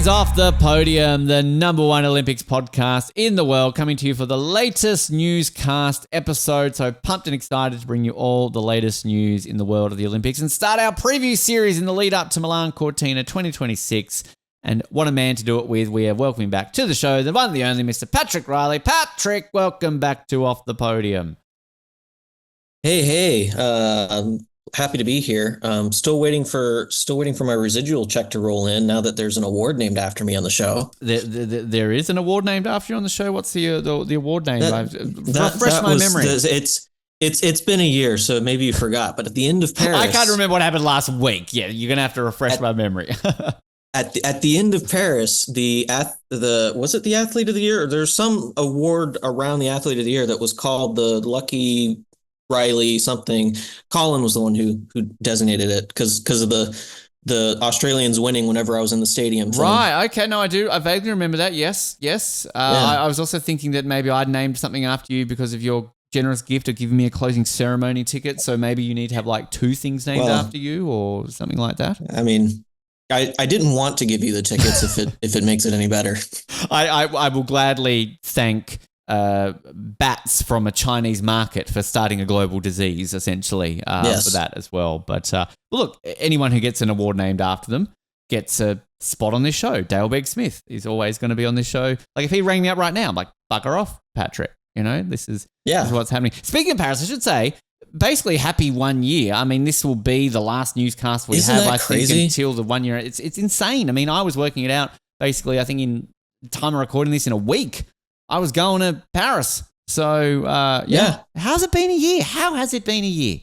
is Off the Podium, the number one Olympics podcast in the world, coming to you for the latest newscast episode. So pumped and excited to bring you all the latest news in the world of the Olympics and start our preview series in the lead up to Milano-Cortina 2026. And what a man to do it with. We are welcoming back to the show the one and the only Mr. Patrick Riley. Patrick, welcome back to Off the Podium. Hey, I'm happy to be here. Still waiting for my residual check to roll in now that there's an award named after me on the show. There is an award named after you on the show. What's the award name? Refresh my memory. It's been a year, so maybe you forgot. But at the end of Paris, I can't remember what happened last week. Yeah, you're gonna have to refresh my memory. At the end of Paris, was it the athlete of the year? Or there's some award around the athlete of the year that was called the Lucky Riley something. Colin was the one who designated it because of the Australians winning whenever I was in the stadium. Right. Okay. No, I do. I vaguely remember that. Yes. Yeah. I was also thinking that maybe I'd named something after you because of your generous gift of giving me a closing ceremony ticket. So maybe you need to have like two things named after you or something like that. I mean, I didn't want to give you the tickets if it makes it any better. I will gladly thank bats from a Chinese market for starting a global disease, essentially, for that as well. But look, anyone who gets an award named after them gets a spot on this show. Dale Begg-Smith is always going to be on this show. Like if he rang me up right now, I'm like, bugger off, Patrick. You know, this is what's happening. Speaking of Paris, I should say, basically happy 1 year. I mean, this will be the last newscast we have, I think, until the 1 year. It's insane. I mean, I was working it out basically, I think in time of recording this in a week, I was going to Paris. So, How's it been a year? How has it been a year?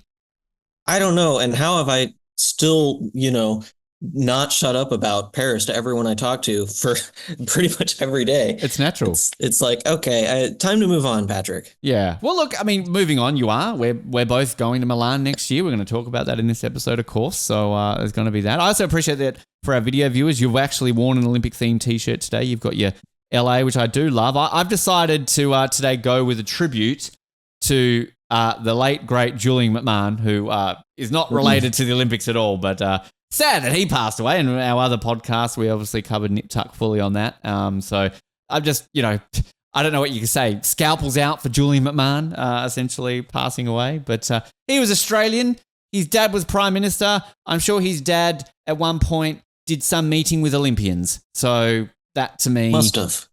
I don't know. And how have I still, not shut up about Paris to everyone I talk to for pretty much every day? It's natural. It's like, okay, time to move on, Patrick. Yeah. Well, look, I mean, moving on, you are. We're both going to Milan next year. We're going to talk about that in this episode, of course. So there's going to be that. I also appreciate that for our video viewers, you've actually worn an Olympic-themed T-shirt today. You've got your LA, which I do love. I've decided to today go with a tribute to the late, great Julian McMahon, who is not related to the Olympics at all, but sad that he passed away. And our other podcast, we obviously covered Nip Tuck fully on that. So I'm just, I don't know what you can say. Scalpels out for Julian McMahon, essentially passing away. But he was Australian. His dad was Prime Minister. I'm sure his dad at one point did some meeting with Olympians. So that to me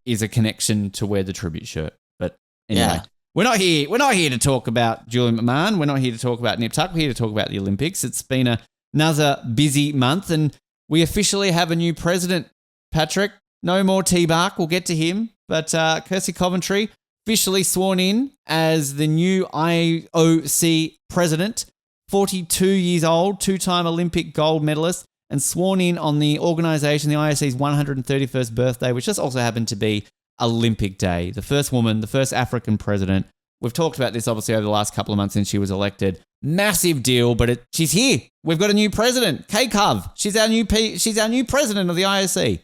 is a connection to wear the tribute shirt. But anyway, we're not here to talk about Julian McMahon. We're not here to talk about Nip Tuck. We're here to talk about the Olympics. It's been another busy month, and we officially have a new president, Patrick. No more T-Bark. We'll get to him. But Kirsty Coventry officially sworn in as the new IOC president, 42 years old, two-time Olympic gold medalist, and sworn in on the organisation, the IOC's 131st birthday, which just also happened to be Olympic Day. The first woman, the first African president. We've talked about this, obviously, over the last couple of months since she was elected. Massive deal, but she's here. We've got a new president, K-Cov. She's our new president of the IOC.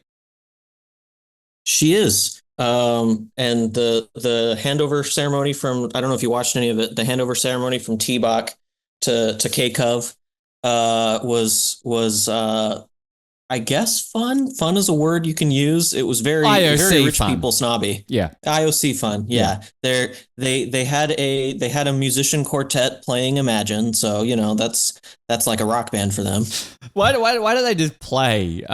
She is. And the handover ceremony from, I don't know if you watched any of it, the handover ceremony from T-Bach to K-Cov was I guess fun. Fun is a word you can use. It was very rich fun. People snobby. Yeah. IOC fun. Yeah. They had a musician quartet playing Imagine. So, that's like a rock band for them. Why do they just play,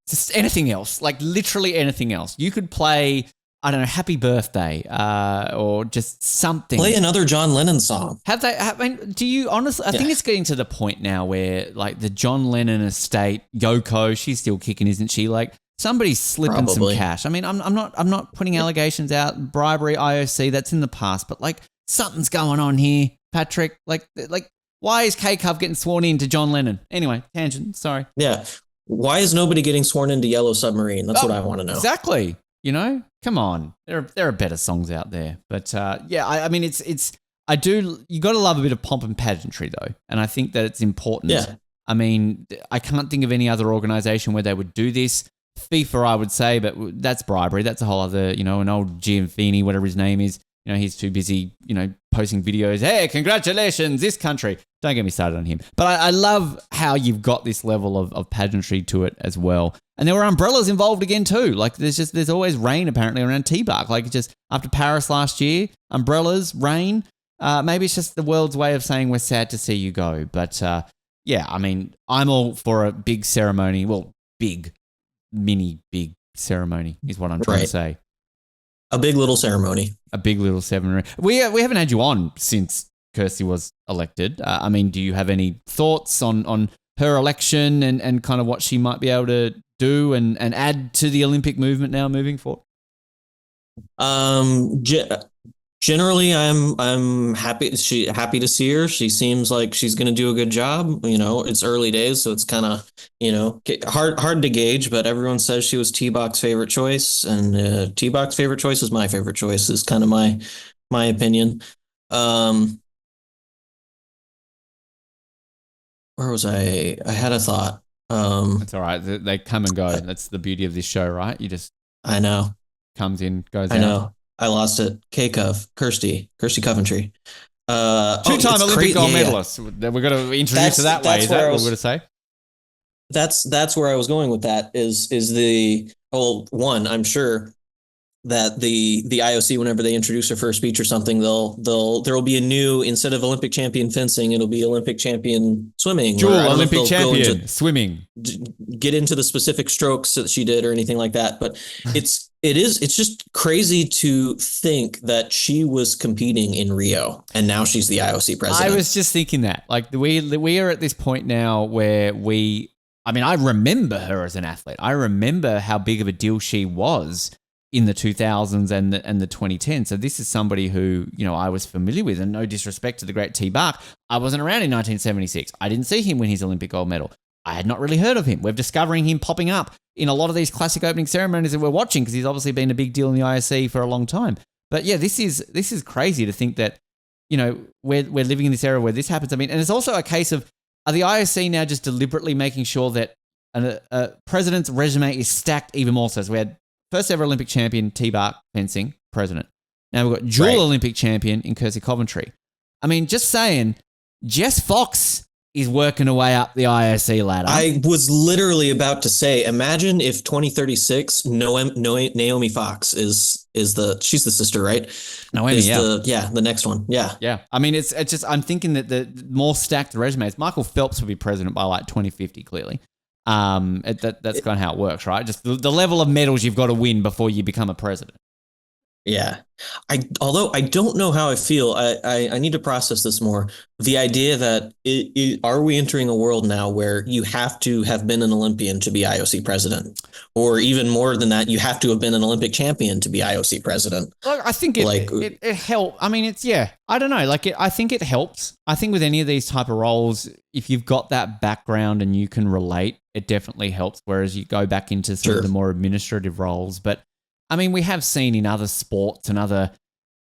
just anything else? Like literally anything else. You could play, I don't know, Happy Birthday, or just something. Play another John Lennon song. Do you honestly? I think it's getting to the point now where, like, the John Lennon estate, Yoko, she's still kicking, isn't she? Like, somebody's slipping some cash. I mean, I'm not putting allegations out, bribery, IOC, that's in the past, but like something's going on here, Patrick. Like, why is K-Cov getting sworn in to John Lennon? Anyway, tangent. Sorry. Yeah. Why is nobody getting sworn into Yellow Submarine? That's what I want to know. Exactly. Come on. There are better songs out there. But I mean, you got to love a bit of pomp and pageantry though. And I think that it's important. Yeah. I mean, I can't think of any other organization where they would do this. FIFA, I would say, but that's bribery. That's a whole other, an old Gianfini, whatever his name is he's too busy, posting videos. Hey, congratulations, this country. Don't get me started on him. But I love how you've got this level of pageantry to it as well. And there were umbrellas involved again too. Like there's always rain apparently around T-Bark. Like just after Paris last year, umbrellas, rain. Maybe it's just the world's way of saying we're sad to see you go. But yeah, I mean, I'm all for a big ceremony. Well, big ceremony is what I'm trying to say. A big little ceremony. A big little ceremony. We haven't had you on since Kirsty was elected. I mean, do you have any thoughts on her election and kind of what she might be able to do and add to the Olympic movement now moving forward? Generally, I'm happy to see her. She seems like she's going to do a good job. It's early days, so it's kind of hard to gauge. But everyone says she was T-Bach's favorite choice, and T-Bach's favorite choice is my favorite choice. Is kind of my opinion. Where was I? I had a thought. It's all right. They come and go. That's the beauty of this show, right? I know. Comes in, goes out. I know. I lost it. Kirsty Coventry. Two-time Olympic gold medalist. We're going to introduce her that way. Is that what we're going to say? That's where I was going with that. Is one, I'm sure that the IOC, whenever they introduce her for a speech or something, there will be a new, instead of Olympic champion fencing, it'll be Olympic champion swimming. Dual Olympic champion swimming. Get into the specific strokes that she did or anything like that. But it's just crazy to think that she was competing in Rio and now she's the IOC president. I was just thinking that, like, we are at this point now where I remember her as an athlete. I remember how big of a deal she was in the 2000s and the 2010s. So this is somebody who, I was familiar with, and no disrespect to the great T-Bark, I wasn't around in 1976. I didn't see him win his Olympic gold medal. I had not really heard of him. We're discovering him popping up in a lot of these classic opening ceremonies that we're watching because he's obviously been a big deal in the IOC for a long time. But yeah, this is crazy to think that, we're living in this era where this happens. I mean, and it's also a case of, are the IOC now just deliberately making sure that a president's resume is stacked even more so? So we had first ever Olympic champion, T-Bark fencing, president. Now we've got dual Olympic champion in Kirsty Coventry. I mean, just saying, Jess Fox is working her way up the IOC ladder. I was literally about to say, imagine if 2036, Naomi Fox she's the sister, right? Naomi, the next one. Yeah. Yeah. I mean, it's just, I'm thinking that the more stacked the resumes, Michael Phelps will be president by like 2050, clearly. That's kind of how it works, right? Just the level of medals you've got to win before you become a president. Yeah. Although I don't know how I feel, I need to process this more. The idea that are we entering a world now where you have to have been an Olympian to be IOC president, or even more than that, you have to have been an Olympic champion to be IOC president? Look, I think it helps. I mean, I don't know. I think it helps. I think with any of these type of roles, if you've got that background and you can relate, it definitely helps. Whereas you go back into some of the more administrative roles, but I mean, we have seen in other sports and other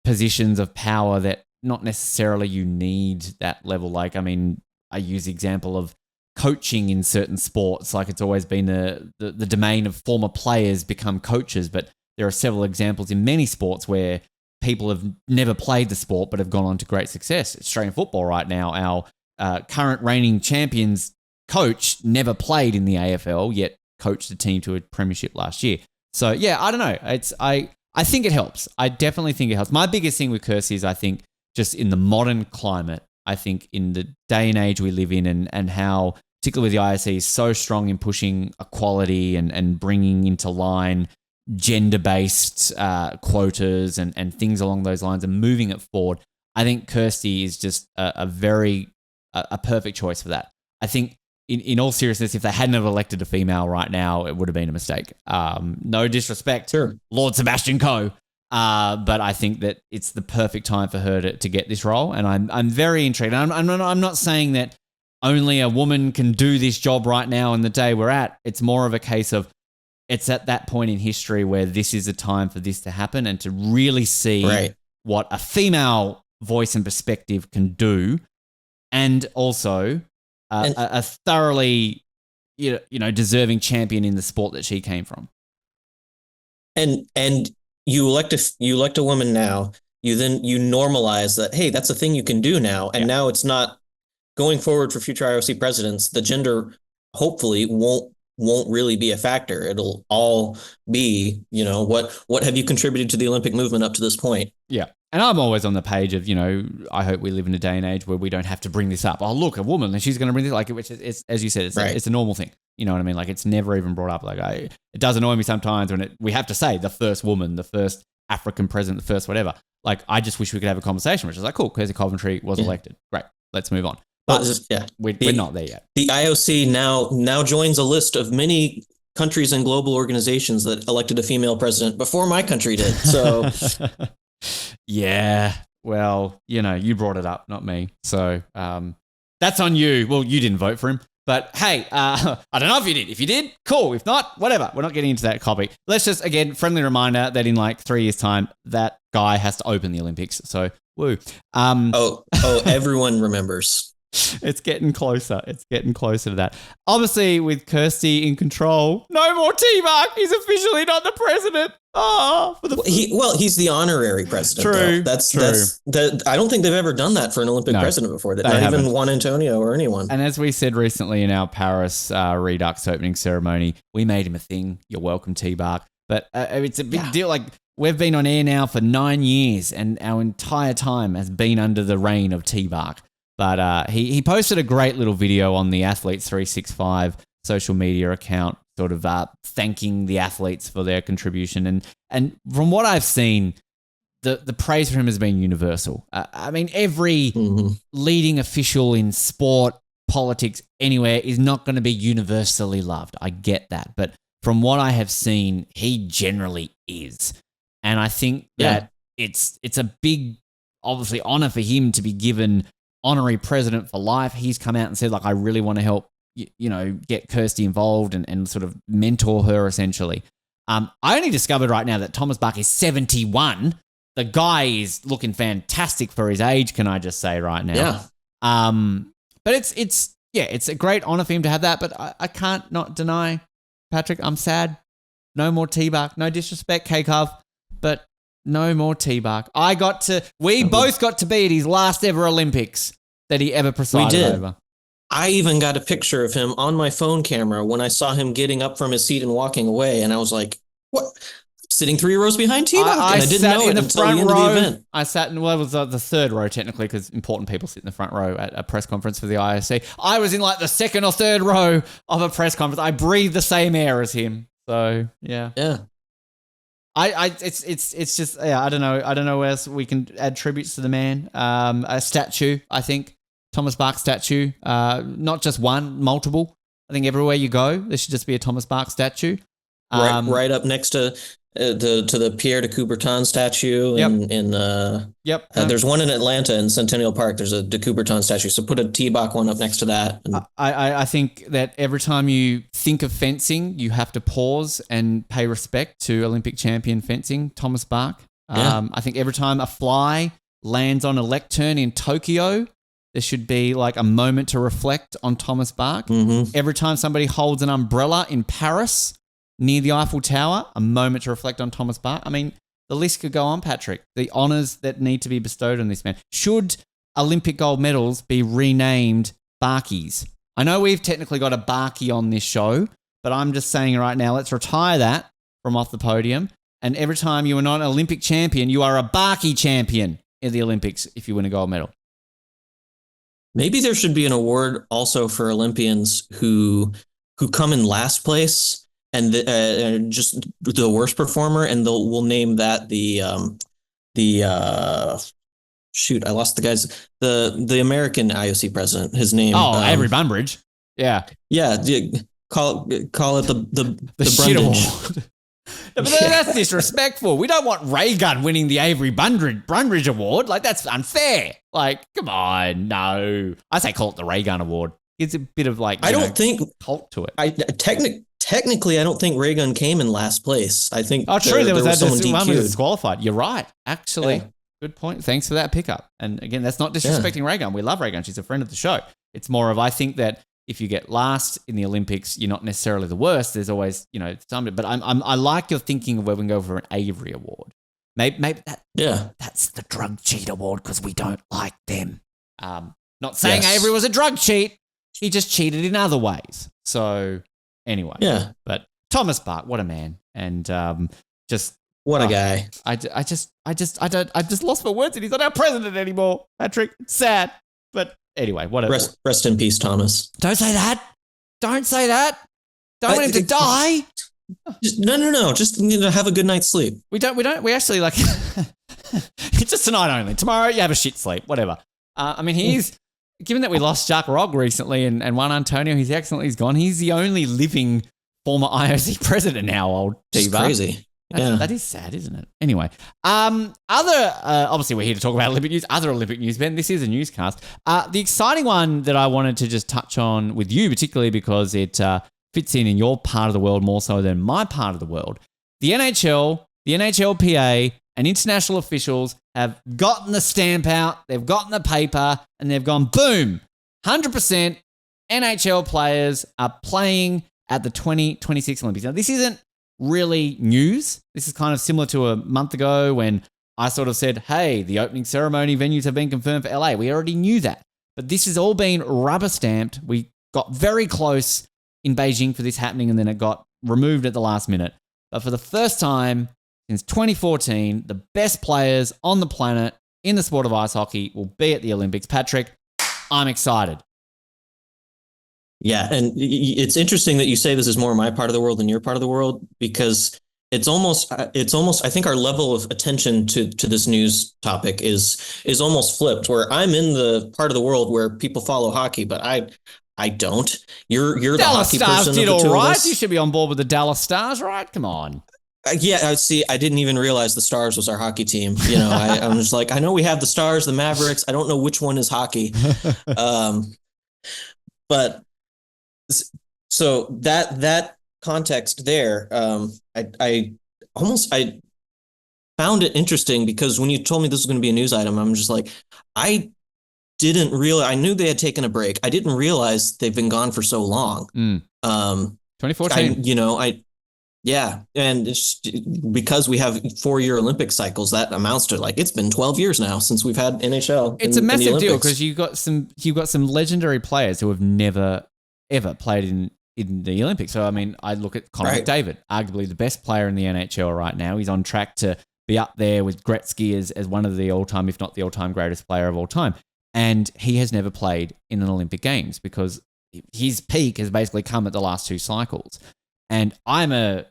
positions of power that not necessarily you need that level. Like, I mean, I use the example of coaching in certain sports. Like, it's always been the domain of former players become coaches, but there are several examples in many sports where people have never played the sport but have gone on to great success. Australian football right now, our current reigning champions coach never played in the AFL, yet coached the team to a premiership last year. So yeah, I don't know. I think it helps. I definitely think it helps. My biggest thing with Kirsty is I think just in the modern climate, I think in the day and age we live in and how, particularly with the IOC, is so strong in pushing equality and bringing into line gender-based quotas and things along those lines and moving it forward. I think Kirsty is just a perfect choice for that. I think in all seriousness, if they hadn't have elected a female right now, it would have been a mistake. No disrespect, Lord Sebastian Coe, but I think that it's the perfect time for her to get this role, and I'm very intrigued. I'm not saying that only a woman can do this job right now in the day we're at. It's more of a case of it's at that point in history where this is a time for this to happen and to really see what a female voice and perspective can do, and also a thoroughly, deserving champion in the sport that she came from. And you elect a woman now, you normalize that, hey, that's a thing you can do now. And now it's not going forward for future IOC presidents. The gender hopefully won't really be a factor. It'll all be, what have you contributed to the Olympic movement up to this point? Yeah. And I'm always on the page of, I hope we live in a day and age where we don't have to bring this up. Oh, look, a woman, and she's going to bring this, like, which is, as you said, it's a normal thing. You know what I mean? Like, it's never even brought up. Like, it does annoy me sometimes when we have to say the first woman, the first African president, the first whatever. Like, I just wish we could have a conversation, which is like, cool, Kirsty Coventry was elected. Great. Let's move on. But we're not there yet. The IOC now joins a list of many countries and global organizations that elected a female president before my country did. So, yeah. Well, you brought it up, not me. So that's on you. Well, you didn't vote for him. But hey, I don't know if you did. If you did, cool. If not, whatever. We're not getting into that copy. Let's just, again, friendly reminder that in like 3 years' time, that guy has to open the Olympics. So, woo. Everyone remembers. It's getting closer. It's getting closer to that. Obviously, with Kirsty in control, no more T-Mark. He's officially not the president. He's the honorary president. True. That's I don't think they've ever done that for an Olympic president before. Not even Juan Antonio or anyone. And as we said recently in our Paris Redux opening ceremony, we made him a thing. You're welcome, T-Mark. But it's a big deal. Like, we've been on air now for 9 years, and our entire time has been under the reign of T-Mark. But he posted a great little video on the Athletes 365 social media account, sort of thanking the athletes for their contribution. And from what I've seen, the praise for him has been universal. I mean, every leading official in sport, politics, anywhere is not going to be universally loved. I get that. But from what I have seen, he generally is. And I think that it's a big, obviously, honor for him to be given honorary president for life. He's come out and said, like, I really want to help, get Kirsty involved and sort of mentor her, essentially. I only discovered right now that Thomas Bach is 71. The guy is looking fantastic for his age, can I just say right now? Yeah. But it's a great honor for him to have that, but I can't not deny, Patrick, I'm sad. No more T-Bach. No disrespect, K-Cov, but no more T-Bach. We both got to be at his last ever Olympics that he ever presided over. I even got a picture of him on my phone camera when I saw him getting up from his seat and walking away. And I was like, what? Sitting 3 rows behind T-Bach. And I didn't know it until the end of the event. I sat in, it was the third row technically, because important people sit in the front row at a press conference for the IOC. I was in like the second or third row of a press conference. I breathed the same air as him. So, yeah. Yeah. It's just, I don't know where else we can add tributes to the man. A statue, I think, Thomas Bach statue, not just one, multiple. I think everywhere you go, there should just be a Thomas Bach statue. Right up next to the Pierre de Coubertin statue. There's one in Atlanta in Centennial Park. There's a de Coubertin statue. So put a T-Bach one up next to that. I think that every time you think of fencing, you have to pause and pay respect to Olympic champion fencing, Thomas Bach. I think every time a fly lands on a lectern in Tokyo, there should be like a moment to reflect on Thomas Bach. Every time somebody holds an umbrella in Paris near the Eiffel Tower, a moment to reflect on Thomas Bach. I mean, the list could go on, Patrick. The honours that need to be bestowed on this man. Should Olympic gold medals be renamed Barkies? I know we've technically got a Barkie on this show, but I'm just saying right now, let's retire that from off the podium. And every time you are not an Olympic champion, you are a Barkie champion in the Olympics if you win a gold medal. Maybe there should be an award also for Olympians who come in last place and just the worst performer, and we'll name that shoot, I lost the guy's the American IOC president. His name. Avery Bunbridge. Yeah. Call it the shit Brundage. award. But that's disrespectful. We don't want Ray Gun winning the Avery Bunbridge Award. Like, that's unfair. Like, come on, no. I say call it the Ray Gun Award. It's a bit of like, think cult to it. Technically, I don't think Ray Gun came in last place. I think true. There was someone one was DQ'd. disqualified. You're right. Actually, good point. Thanks for that pickup. And again, that's not disrespecting Ray Gun. We love Ray Gun. She's a friend of the show. It's more of, I think that if you get last in the Olympics, you're not necessarily the worst. There's always, some. But I like your thinking of where we can go for an Avery Award. Maybe Yeah. that's the drug cheat award because we don't like them. Not saying Yes. Avery was a drug cheat. He just cheated in other ways. So anyway, Yeah. But Thomas Bach, what a man, and just What a guy. I just lost my words, and he's not our president anymore. Patrick, sad, but anyway, whatever. Rest in peace, Thomas. Don't say that. Don't say that. Don't want him to die. No. Just have a good night's sleep. We actually like. It's just tonight only. Tomorrow you have a shit sleep. Whatever. I mean, he's given that we lost Jacques Rogge recently and Juan Antonio. He's excellent. He's gone. He's the only living former IOC president now. Old It's Diva. crazy. Yeah. That is sad, isn't it? Anyway, obviously we're here to talk about Olympic news. Other Olympic news, Ben. This is a newscast. The exciting one that I wanted to just touch on with you, particularly because it fits in your part of the world more so than my part of the world. The NHL, the NHLPA, and international officials have gotten the stamp out, they've gotten the paper, and they've gone, boom, 100% NHL players are playing at the 2026 Olympics. Now, this isn't really news. This is kind of similar to a month ago when I sort of said, hey, the opening ceremony venues have been confirmed for LA. We already knew that. But this has all been rubber stamped. We got very close in Beijing for this happening, and then it got removed at the last minute. But for the first time since 2014, the best players on the planet in the sport of ice hockey will be at the Olympics. Patrick, I'm excited. Yeah, and it's interesting that you say this is more my part of the world than your part of the world, because it's almost I think our level of attention to this news topic is almost flipped, where I'm in the part of the world where people follow hockey, but I don't. You're the hockey Stars person did of the two all of right. us. You should be on board with the Dallas Stars, right? Come on. Yeah, I see. I didn't even realize the Stars was our hockey team. You know, I'm just like, I know we have the Stars, the Mavericks. I don't know which one is hockey. But so that context there, I found it interesting because when you told me this was going to be a news item, I'm just like, I didn't realize. I knew they had taken a break. I didn't realize they've been gone for so long. 2014. Yeah, and it's because we have 4-year Olympic cycles, that amounts to like it's been 12 years now since we've had NHL. It's a massive deal because you've got some legendary players who have never ever played in the Olympics. So I mean, I look at Connor McDavid, arguably the best player in the NHL right now. He's on track to be up there with Gretzky as one of the all-time, if not the all-time greatest player of all time. And he has never played in an Olympic Games because his peak has basically come at the last 2 cycles. And I'm a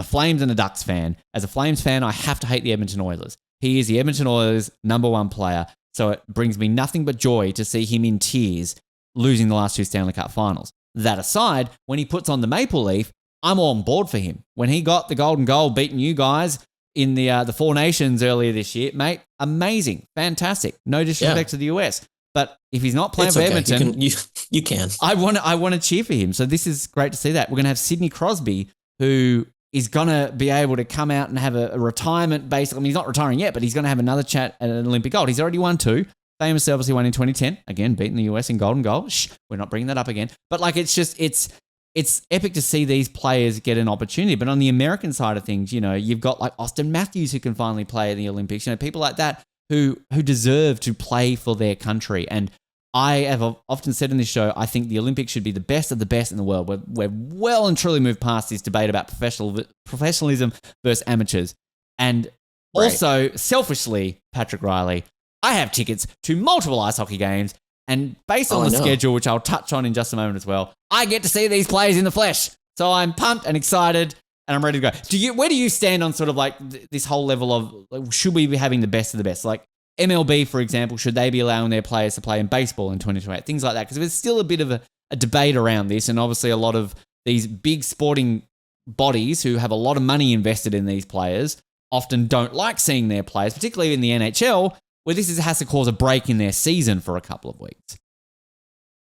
Flames and a Ducks fan. As a Flames fan, I have to hate the Edmonton Oilers. He is the Edmonton Oilers' #1 player, so it brings me nothing but joy to see him in tears losing the last 2 Stanley Cup finals. That aside, when he puts on the maple leaf, I'm all on board for him. When he got the golden goal beating you guys in the Four Nations earlier this year, mate, amazing, fantastic. No disrespect to the US. But if he's not playing for Edmonton, you can. I want to cheer for him. So this is great to see that. We're going to have Sidney Crosby, who is going to be able to come out and have a retirement basically. I mean, he's not retiring yet, but he's going to have another chat at an Olympic gold. He's already won 2. Famous obviously won in 2010. Again, beating the US in golden goal. Shh, we're not bringing that up again. But like, it's epic to see these players get an opportunity. But on the American side of things, you know, you've got like Austin Matthews who can finally play in the Olympics. You know, people like that who deserve to play for their country. And I have often said in this show, I think the Olympics should be the best of the best in the world. We're well and truly moved past this debate about professionalism versus amateurs. And also, selfishly, Patrick Riley, I have tickets to multiple ice hockey games. And based on the schedule, which I'll touch on in just a moment as well, I get to see these players in the flesh. So I'm pumped and excited and I'm ready to go. Where do you stand on sort of like this whole level of like, should we be having the best of the best? Like MLB, for example, should they be allowing their players to play in baseball in 2028? Things like that. Because there's still a bit of a debate around this. And obviously a lot of these big sporting bodies who have a lot of money invested in these players often don't like seeing their players, particularly in the NHL, where has to cause a break in their season for a couple of weeks.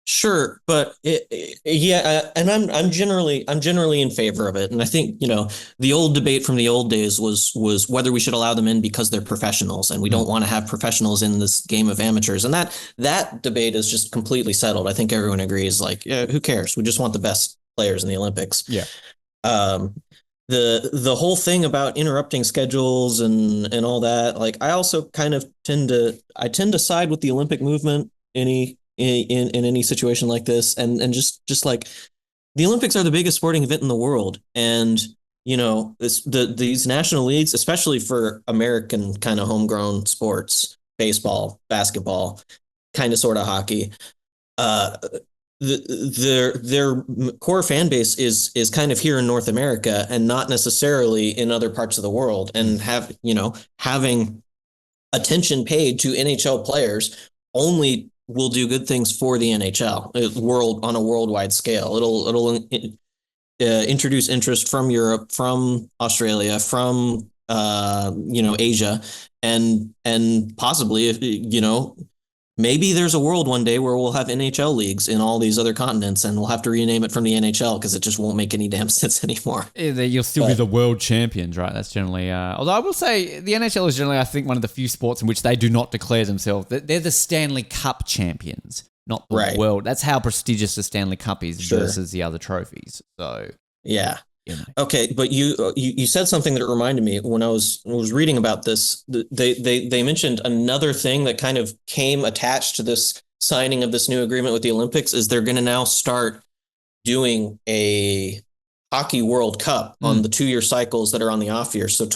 Sure, but and I'm generally in favor of it, and I think the old debate from the old days was whether we should allow them in because they're professionals, and we don't want to have professionals in this game of amateurs, and that debate is just completely settled. I think everyone agrees. Like, who cares? We just want the best players in the Olympics. Yeah. the whole thing about interrupting schedules and all that, like I also kind of tend to side with the Olympic movement in any situation like this, and just like the Olympics are the biggest sporting event in the world, and these national leagues, especially for American kind of homegrown sports, baseball, basketball, kind of sort of hockey, uh, their core fan base is kind of here in North America and not necessarily in other parts of the world, and having attention paid to NHL players only will do good things for the NHL world on a worldwide scale. It'll introduce interest from Europe, from Australia, from Asia, and possibly, if maybe there's a world one day where we'll have NHL leagues in all these other continents, and we'll have to rename it from the NHL because it just won't make any damn sense anymore. Yeah, you'll still be the world champions, right? That's generally, although I will say the NHL is generally, I think, one of the few sports in which they do not declare themselves. They're the Stanley Cup champions, not the world. That's how prestigious the Stanley Cup is versus the other trophies. So yeah. Okay, but you said something that reminded me when I was reading about this. They mentioned another thing that kind of came attached to this signing of this new agreement with the Olympics is they're going to now start doing a Hockey World Cup on the 2-year cycles that are on the off year. So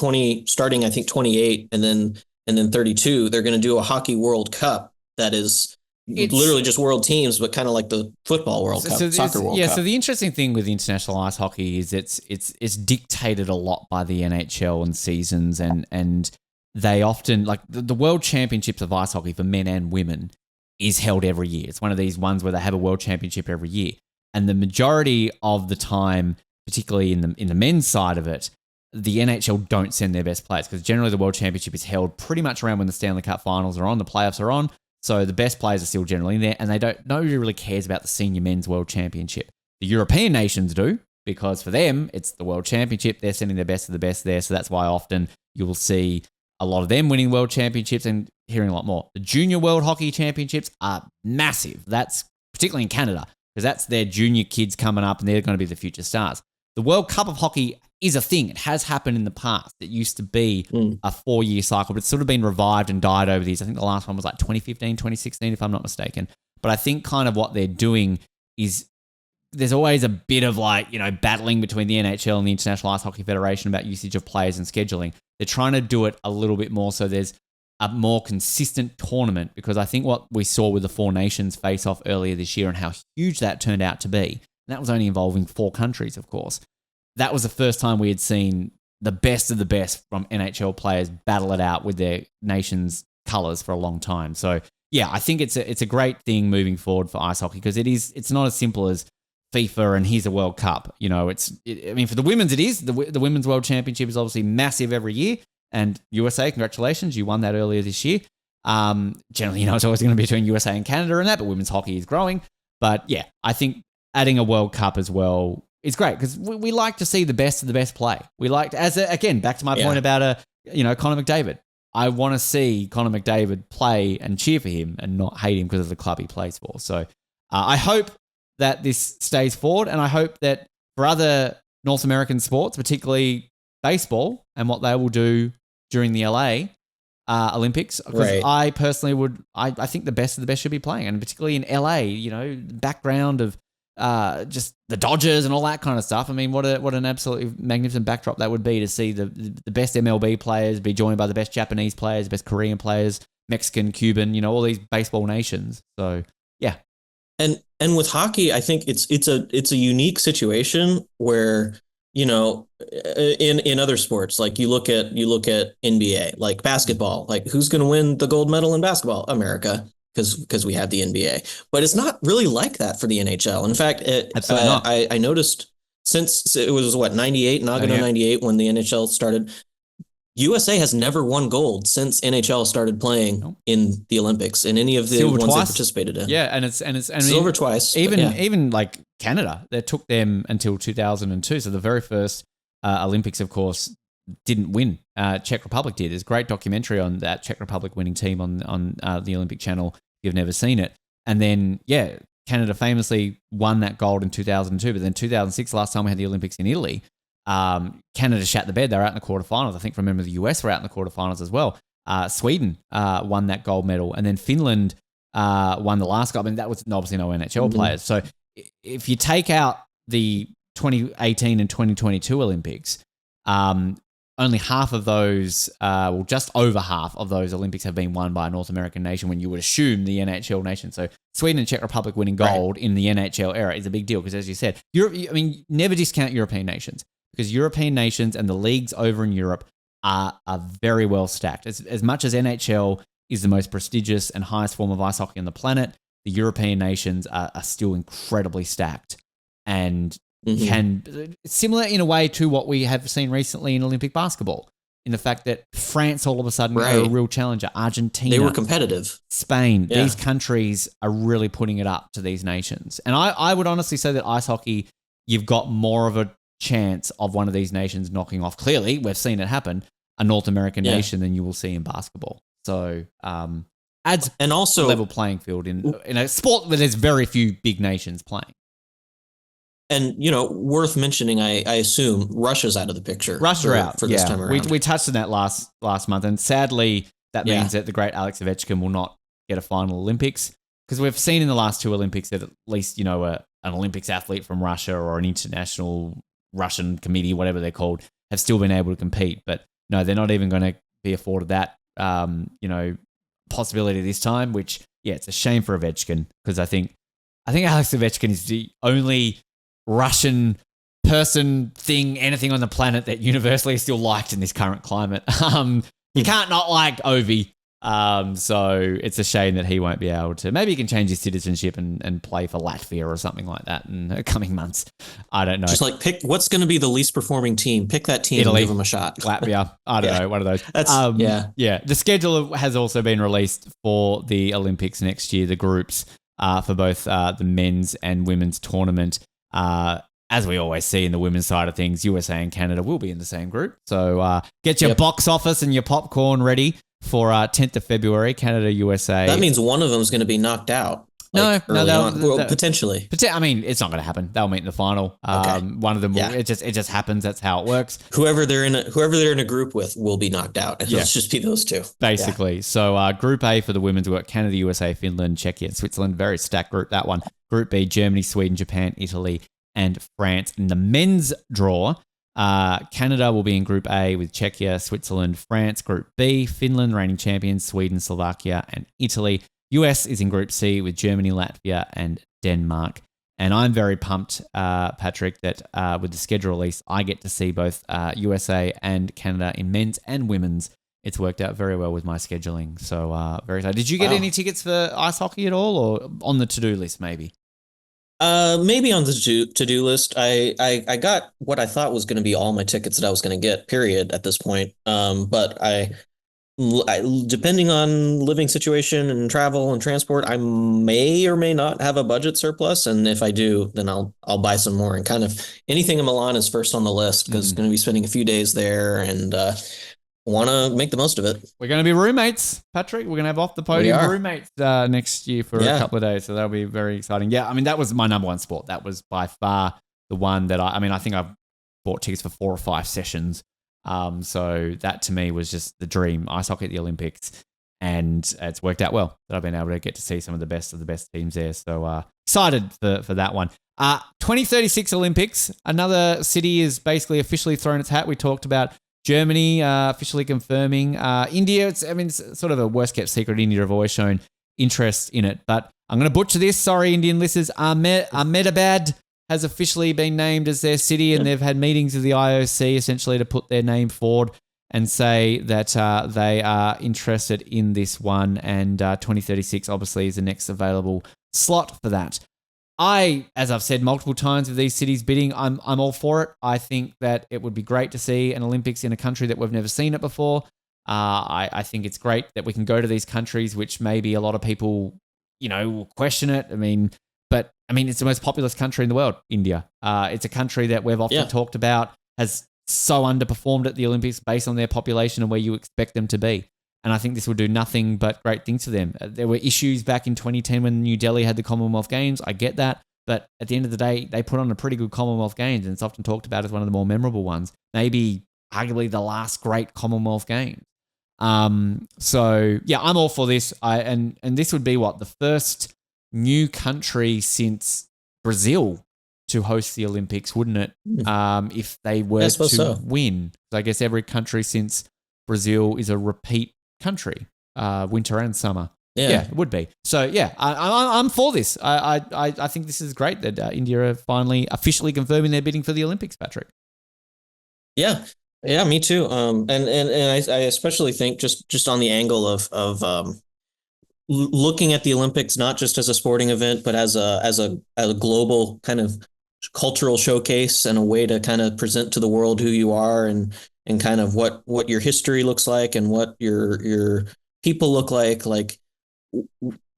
starting I think 28 and then 32, they're going to do a Hockey World Cup that is literally just world teams, but kind of like the football World Cup, soccer World Cup. So the interesting thing with international ice hockey is it's dictated a lot by the NHL and seasons, and they often, like the World Championships of ice hockey for men and women is held every year. It's one of these ones where they have a World Championship every year, and the majority of the time, particularly in the men's side of it, the NHL don't send their best players because generally the World Championship is held pretty much around when the Stanley Cup finals are on, the playoffs are on. So the best players are still generally in there, and nobody really cares about the senior men's world championship. The European nations do, because for them, it's the world championship. They're sending their best of the best there, so that's why often you will see a lot of them winning world championships and hearing a lot more. The junior world hockey championships are massive. That's particularly in Canada, because that's their junior kids coming up, and they're going to be the future stars. The World Cup of Hockey is a thing. It has happened in the past. It used to be a 4-year cycle, but it's sort of been revived and died over these. I think the last one was like 2015, 2016, if I'm not mistaken. But I think kind of what they're doing is there's always a bit of battling between the NHL and the International Ice Hockey Federation about usage of players and scheduling. They're trying to do it a little bit more so there's a more consistent tournament, because I think what we saw with the Four Nations face-off earlier this year and how huge that turned out to be, and that was only involving 4 countries, of course. That was the first time we had seen the best of the best from NHL players battle it out with their nation's colours for a long time. So, yeah, I think it's a great thing moving forward for ice hockey, because it's not as simple as FIFA and here's a World Cup. For the women's it is. The Women's World Championship is obviously massive every year. And USA, congratulations, you won that earlier this year. Generally, it's always going to be between USA and Canada and that, but women's hockey is growing. But, yeah, I think adding a World Cup as well is great, because we like to see the best of the best play. We like to, again, back to my point about Connor McDavid. I want to see Connor McDavid play and cheer for him and not hate him because of the club he plays for. So I hope that this stays forward, and I hope that for other North American sports, particularly baseball, and what they will do during the LA Olympics, because I personally I think the best of the best should be playing, and particularly in LA, background of just the Dodgers and all that kind of stuff. I mean, what an absolutely magnificent backdrop that would be to see the best MLB players be joined by the best Japanese players, best Korean players, Mexican, Cuban, all these baseball nations. So yeah. And with hockey, I think it's a unique situation where, in other sports, like you look at NBA, like basketball, like who's going to win the gold medal in basketball? America. Because we have the NBA, but it's not really like that for the NHL. In fact, I noticed since it was 98, Nagano 98, when the NHL started, USA has never won gold since NHL started playing in the Olympics in any of the silver ones twice. They participated in. Yeah, and it's silver twice. Even like Canada, that took them until 2002. So the very first Olympics, of course, didn't win. Czech Republic did. There's a great documentary on that Czech Republic winning team on the Olympic Channel. If you've never seen it. And then, Canada famously won that gold in 2002, but then 2006, last time we had the Olympics in Italy, Canada shat the bed. They were out in the quarterfinals. I think from memory, the US were out in the quarterfinals as well. Sweden won that gold medal. And then Finland won the last gold. I mean, that was obviously no NHL players. So if you take out the 2018 and 2022 Olympics, only half of those, just over half of those Olympics have been won by a North American nation when you would assume the NHL nation. So Sweden and Czech Republic winning gold in the NHL era is a big deal because, as you said, never discount European nations because European nations and the leagues over in Europe are very well stacked. As much as NHL is the most prestigious and highest form of ice hockey on the planet, the European nations are still incredibly stacked and can similar in a way to what we have seen recently in Olympic basketball, in the fact that France all of a sudden are a real challenger. Argentina, they were competitive. Spain, these countries are really putting it up to these nations. And I would honestly say that ice hockey, you've got more of a chance of one of these nations knocking off. Clearly, we've seen it happen, a North American nation than you will see in basketball. So adds and also a level playing field in a sport where there's very few big nations playing. And, worth mentioning, I assume Russia's out of the picture. Russia out for this time around. We touched on that last month, and sadly, that means that the great Alex Ovechkin will not get a final Olympics, because we've seen in the last two Olympics that at least, an Olympics athlete from Russia or an international Russian committee, whatever they're called, have still been able to compete. But no, they're not even going to be afforded that, possibility this time, which, it's a shame for Ovechkin, because I think Alex Ovechkin is the only Russian person, thing, anything on the planet that universally is still liked in this current climate. You can't not like Ovi. So it's a shame that he won't be able to. Maybe he can change his citizenship and play for Latvia or something like that in the coming months. I don't know. Just like pick what's going to be the least performing team. Pick that team Italy, and give them a shot. Latvia. I don't know. One of those. That's The schedule has also been released for the Olympics next year. The groups for both the men's and women's tournament. As we always see in the women's side of things, USA and Canada will be in the same group. So get your box office and your popcorn ready for 10th of February, Canada, USA. That means one of them is going to be knocked out. Potentially. I mean, it's not going to happen. They'll meet in the final. One of them will. It just happens. That's how it works. Whoever they're in a group with will be knocked out. It'll just be those two. Basically. So Group A for the women's, we've got Canada, USA, Finland, Czechia, and Switzerland. Very stacked group, that one. Group B, Germany, Sweden, Japan, Italy, and France. In the men's draw, Canada will be in Group A with Czechia, Switzerland, France. Group B, Finland, reigning champions, Sweden, Slovakia, and Italy. US is in Group C with Germany, Latvia, and Denmark. And I'm very pumped, Patrick, that with the schedule release, I get to see both USA and Canada in men's and women's. It's worked out very well with my scheduling. So very excited. Did you get any tickets for ice hockey at all, or on the to-do list maybe? Maybe on the to-do list. I got what I thought was going to be all my tickets that I was going to get, period, at this point. But I, depending on living situation and travel and transport, I may or may not have a budget surplus. And if I do, then I'll buy some more. And kind of anything in Milan is first on the list because I'm going to be spending a few days there and want to make the most of it. We're going to be roommates, Patrick. We're going to have off the podium roommates next year for a couple of days. So that'll be very exciting. Yeah, I mean, that was my number one sport. That was by far the one that I think I've bought tickets for 4 or 5 sessions. So that to me was just the dream, ice hockey at the Olympics. And it's worked out well that I've been able to get to see some of the best teams there. So excited for that one. 2036 Olympics, another city is basically officially thrown its hat. We talked about Germany officially confirming. India, it's sort of a worst kept secret. India have always shown interest in it. But I'm going to butcher this. Sorry, Indian listeners. Ahmedabad has officially been named as their city, and they've had meetings with the IOC essentially to put their name forward and say that they are interested in this one. And 2036 obviously is the next available slot for that. As I've said multiple times with these cities bidding, I'm all for it. I think that it would be great to see an Olympics in a country that we've never seen it before. I think it's great that we can go to these countries, which maybe a lot of people, will question it. But it's the most populous country in the world, India. It's a country that we've often talked about has so underperformed at the Olympics based on their population and where you expect them to be. And I think this will do nothing but great things for them. There were issues back in 2010 when New Delhi had the Commonwealth Games. I get that. But at the end of the day, they put on a pretty good Commonwealth Games, and it's often talked about as one of the more memorable ones. Maybe arguably the last great Commonwealth Games. So yeah, I'm all for this. And this would be the first new country since Brazil to host the Olympics, wouldn't it? If they were to win. So I guess every country since Brazil is a repeat country, winter and summer. Yeah, it would be. So yeah, I'm for this. I think this is great that India are finally officially confirming their bidding for the Olympics, Patrick. Yeah, me too. And I especially think just on the angle of looking at the Olympics not just as a sporting event, but as a global kind of cultural showcase and a way to kind of present to the world who you are and kind of what your history looks like and what your people look like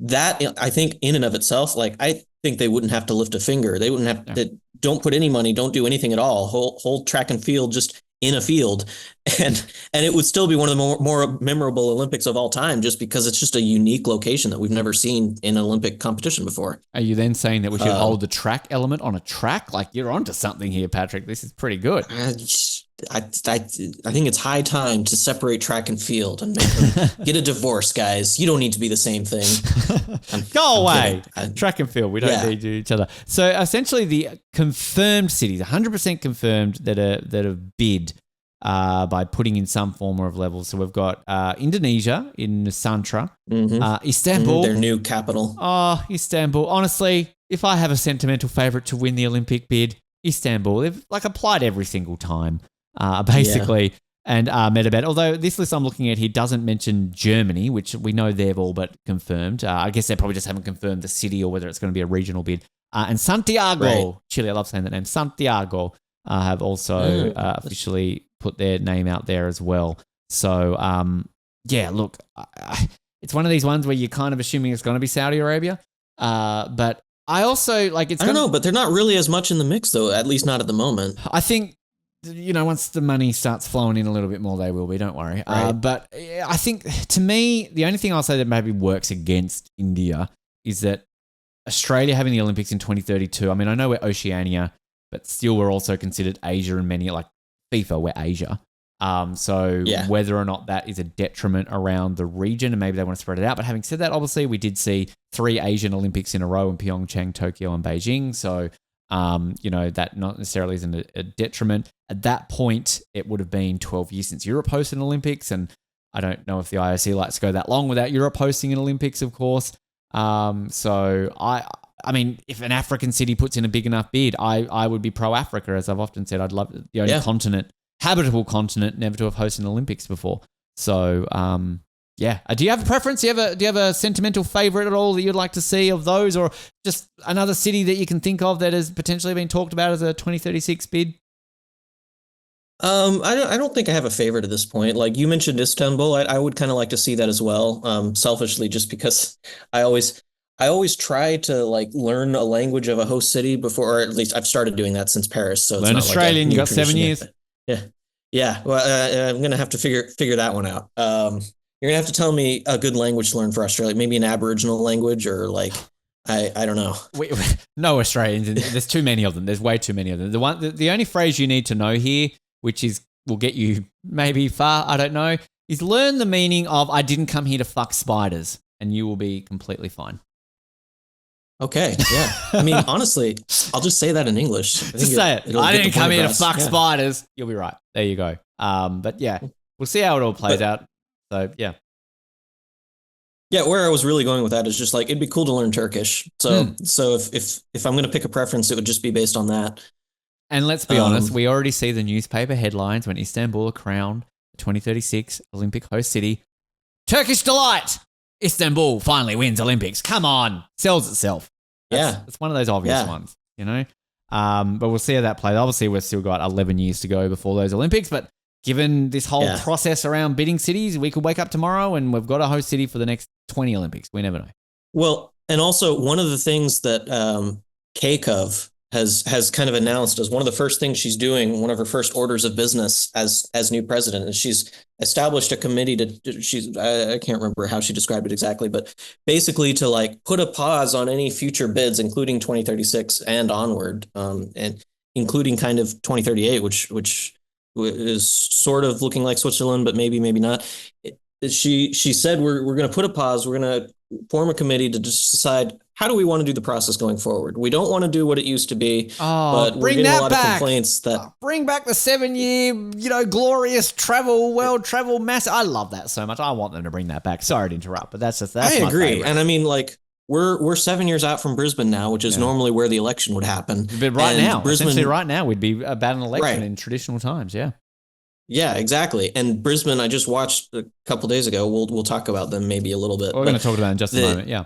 that. I think in and of itself, I think they wouldn't have to lift a finger. They wouldn't have to, don't put any money, don't do anything at all. Whole track and field just in a field, and it would still be one of the more memorable Olympics of all time, just because it's just a unique location that we've never seen in an Olympic competition before. Are you then saying that we should hold the track element on a track? You're onto something here, Patrick. This is pretty good. I think it's high time to separate track and field and make them get a divorce, guys. You don't need to be the same thing. Go away. Track and field. We don't need to each other. So essentially the confirmed cities, 100% confirmed that have bid by putting in some form of level. So we've got Indonesia in Nusantara, Istanbul. Their new capital. Oh, Istanbul. Honestly, if I have a sentimental favourite to win the Olympic bid, Istanbul. They've applied every single time. Basically, and Medabed. Although this list I'm looking at here doesn't mention Germany, which we know they've all but confirmed. I guess they probably just haven't confirmed the city or whether it's going to be a regional bid. And Santiago, Chile, I love saying that name, Santiago, have also officially put their name out there as well. So, look, it's one of these ones where you're kind of assuming it's going to be Saudi Arabia, but I also I don't know, but they're not really as much in the mix, though, at least not at the moment. I think, once the money starts flowing in a little bit more, they will be, don't worry. Right. But I think, to me, the only thing I'll say that maybe works against India is that Australia having the Olympics in 2032, I mean, I know we're Oceania, but still we're also considered Asia in many, FIFA, we're Asia. Whether or not that is a detriment around the region and maybe they want to spread it out. But having said that, obviously we did see 3 Asian Olympics in a row in Pyeongchang, Tokyo, and Beijing. So, that not necessarily isn't a detriment. At that point, it would have been 12 years since Europe hosted an Olympics. And I don't know if the IOC likes to go that long without Europe hosting an Olympics, of course. So I mean, if an African city puts in a big enough bid, I would be pro-Africa, as I've often said. I'd love the only habitable continent never to have hosted an Olympics before. So, do you have a preference? Do you have a sentimental favorite at all that you'd like to see of those, or just another city that you can think of that has potentially been talked about as a 2036 bid? I don't think I have a favorite at this point. Like you mentioned Istanbul, I would kind of like to see that as well. Selfishly, just because I always try to learn a language of a host city before, or at least I've started doing that since Paris. So learn it's not Australian. You got 7 years. Yeah. Well, I'm gonna have to figure that one out. You're gonna have to tell me a good language to learn for Australia. Maybe an Aboriginal language, or I don't know. No Australians. There's too many of them. There's way too many of them. The only phrase you need to know here, which will get you maybe far, I don't know, is learn the meaning of "I didn't come here to fuck spiders," and you will be completely fine. Okay, yeah. I mean, honestly, I'll just say that in English. Just say it. I didn't come here to fuck spiders. You'll be right. There you go. But yeah, we'll see how it all plays out. So yeah. Yeah, where I was really going with that is just it'd be cool to learn Turkish. So if I'm going to pick a preference, it would just be based on that. And let's be honest, we already see the newspaper headlines when Istanbul are crowned the 2036 Olympic host city. Turkish delight! Istanbul finally wins Olympics. Come on. Sells itself. It's one of those obvious ones, But we'll see how that plays. Obviously, we've still got 11 years to go before those Olympics, but given this whole process around bidding cities, we could wake up tomorrow and we've got a host city for the next 20 Olympics. We never know. Well, and also one of the things that KCOV has kind of announced as one of the first things she's doing, one of her first orders of business as new president, is she's established a committee I can't remember how she described it exactly, but basically to like put a pause on any future bids, including 2036 and onward, and including kind of 2038, which is sort of looking like Switzerland, but maybe not. She said we're going to put a pause. We're going to form a committee to just decide how do we want to do the process going forward. We don't want to do what it used to be, but we're getting a lot of complaints that bring back the 7-year, glorious world travel mass. I love that so much. I want them to bring that back. Sorry to interrupt, but that's I agree. Favorite. And I mean, like we're 7 years out from Brisbane now, which is normally where the election would happen. But essentially right now, we'd be about an election in traditional times. Yeah. Yeah, exactly. And Brisbane, I just watched a couple days ago. We'll talk about them maybe a little bit. We're going to talk about it in just a moment. Yeah.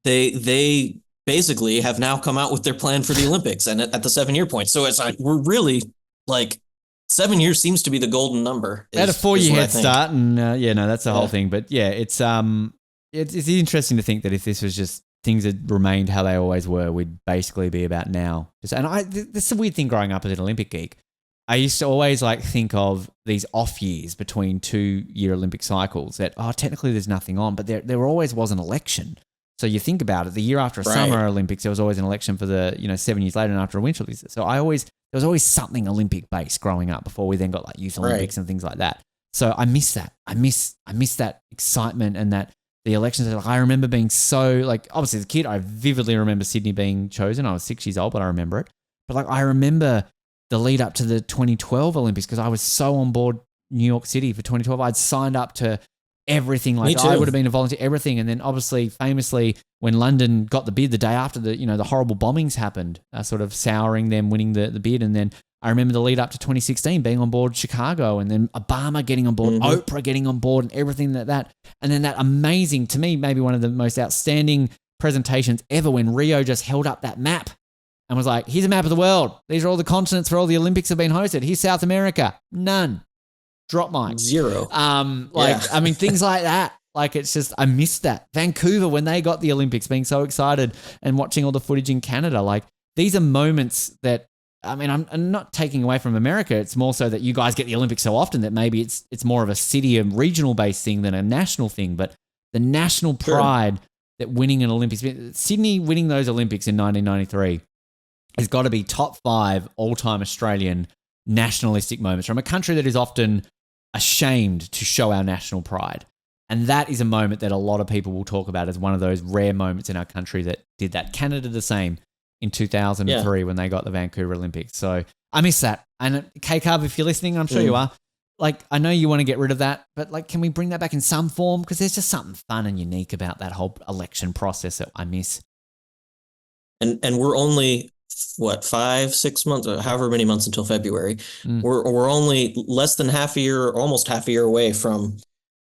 They basically have now come out with their plan for the Olympics and at the 7-year point. So it's like, we're really like 7 years seems to be the golden number. They had a 4-year head start and that's the whole thing. But yeah, it's interesting to think that if this was just things that remained how they always were, we'd basically be about now. And this is a weird thing growing up as an Olympic geek. I used to always think of these off years between 2-year Olympic cycles that, technically there's nothing on, but there always was an election. So you think about it, the year after a summer Olympics, there was always an election for the, 7 years later and after a winter Olympics. So there was always something Olympic based growing up before we then got like youth Olympics and things like that. So I miss that. I miss that excitement and that the elections. I remember being so obviously as a kid, I vividly remember Sydney being chosen. I was 6 years old, but I remember it. But I remember the lead up to the 2012 Olympics because I was so on board New York City for 2012. I'd signed up to everything. I would have been a volunteer, everything. And then obviously, famously, when London got the bid the day after the horrible bombings happened, sort of souring them winning the bid. And then I remember the lead up to 2016 being on board Chicago and then Obama getting on board, Oprah getting on board and everything that. And then that amazing, to me, maybe one of the most outstanding presentations ever when Rio just held up that map and was like, here's a map of the world. These are all the continents where all the Olympics have been hosted. Here's South America. None. Drop mic. 0. I mean, things like that. It's just, I missed that. Vancouver, when they got the Olympics, being so excited and watching all the footage in Canada. These are moments that, I mean, I'm not taking away from America. It's more so that you guys get the Olympics so often that maybe it's more of a city and regional based thing than a national thing. But the national pride that winning an Olympics, Sydney winning those Olympics in 1993 has got to be top 5 all-time Australian nationalistic moments from a country that is often ashamed to show our national pride. And that is a moment that a lot of people will talk about as one of those rare moments in our country that did that. Canada the same in 2003 when they got the Vancouver Olympics. So I miss that. And K-Carb, if you're listening, I'm sure you are, I know you want to get rid of that, but can we bring that back in some form? Because there's just something fun and unique about that whole election process that I miss. And we're only 5-6 months, or however many months until February. We're only less than half a year, almost half a year away from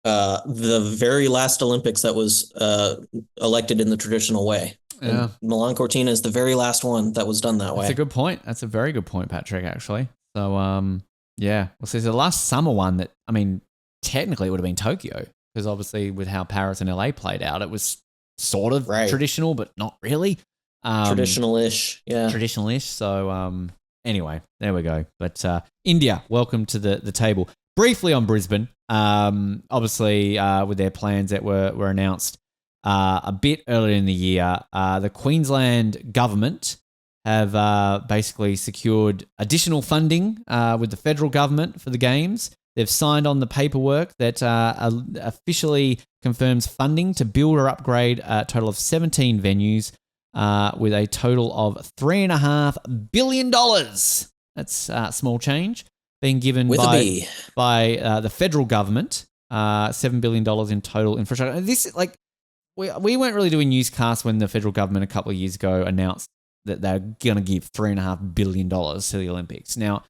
the very last Olympics that was elected in the traditional way. Yeah. Milano-Cortina is the very last one that was done that way. That's a good point. That's a very good point, Patrick, actually. So, well, so the last summer one that, I mean, technically it would have been Tokyo because obviously with how Paris and LA played out, it was sort of traditional, but not really. Traditional-ish, yeah. Traditional-ish. So, anyway, there we go. But India, welcome to the table. Briefly on Brisbane, obviously with their plans that were announced a bit earlier in the year, the Queensland government have basically secured additional funding with the federal government for the Games. They've signed on the paperwork that officially confirms funding to build or upgrade a total of 17 venues with a total of $3.5 billion. That's small change being given by the federal government, $7 billion in total infrastructure. This we weren't really doing newscasts when the federal government a couple of years ago announced that they're going to give $3.5 billion to the Olympics. Now,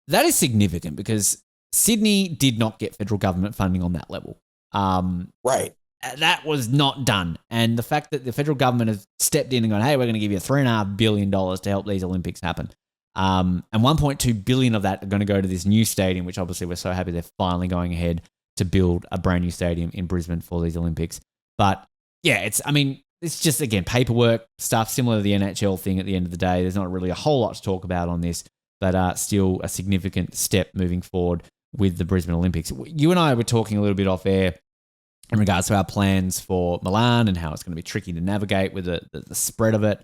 that is significant because Sydney did not get federal government funding on that level. Right. That was not done. And the fact that the federal government has stepped in and gone, hey, we're going to give you $3.5 billion to help these Olympics happen. And $1.2 billion of that are going to go to this new stadium, which obviously we're so happy they're finally going ahead to build a brand new stadium in Brisbane for these Olympics. But yeah, it's just, again, paperwork stuff similar to the NHL thing at the end of the day. There's not really a whole lot to talk about on this, but still a significant step moving forward with the Brisbane Olympics. You and I were talking a little bit off air in regards to our plans for Milan and how it's going to be tricky to navigate with the spread of it.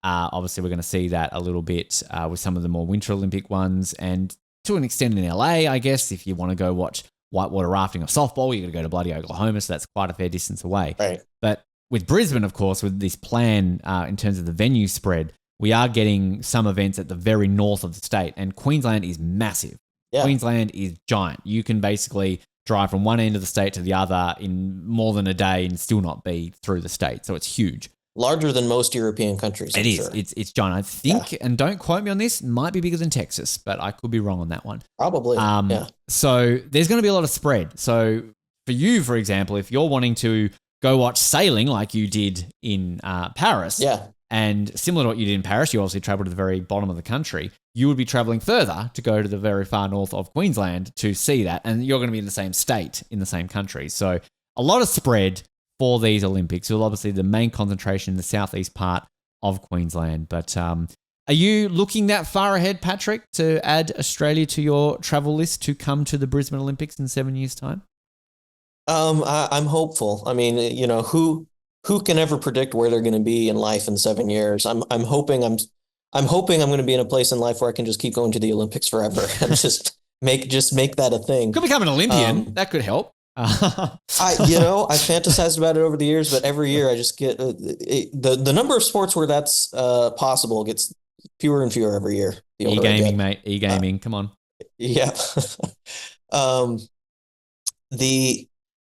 Obviously, we're going to see that a little bit with some of the more Winter Olympic ones, and to an extent in LA, I guess, if you want to go watch whitewater rafting or softball, you're going to go to bloody Oklahoma, so that's quite a fair distance away. Right. But with Brisbane, of course, with this plan in terms of the venue spread, we are getting some events at the very north of the state, and Queensland is massive. Yeah. Queensland is giant. You can basically drive from one end of the state to the other in more than a day and still not be through the state, so it's huge. Larger than most European countries. It is. Sure. It's giant. I think, and don't quote me on this, might be bigger than Texas, but I could be wrong on that one. Probably. So there's going to be a lot of spread. So for you, for example, if you're wanting to go watch sailing like you did in Paris, and similar to what you did in Paris, you obviously traveled to the very bottom of the country, you would be traveling further to go to the very far north of Queensland to see that, and you're going to be in the same state, in the same country. So a lot of spread for these Olympics. Well, obviously the main concentration in the southeast part of Queensland. But are you looking that far ahead, Patrick, to add Australia to your travel list to come to the Brisbane Olympics in 7 years' time? I'm hopeful. I mean, you know, who can ever predict where they're going to be in life in 7 years? I'm hoping I'm going to be in a place in life where I can just keep going to the Olympics forever and just make that a thing. Could become an Olympian. That could help. I fantasized about it over the years, but every year I just get the number of sports where that's possible gets fewer and fewer every year. E-gaming, mate. E-gaming. Come on. Yeah.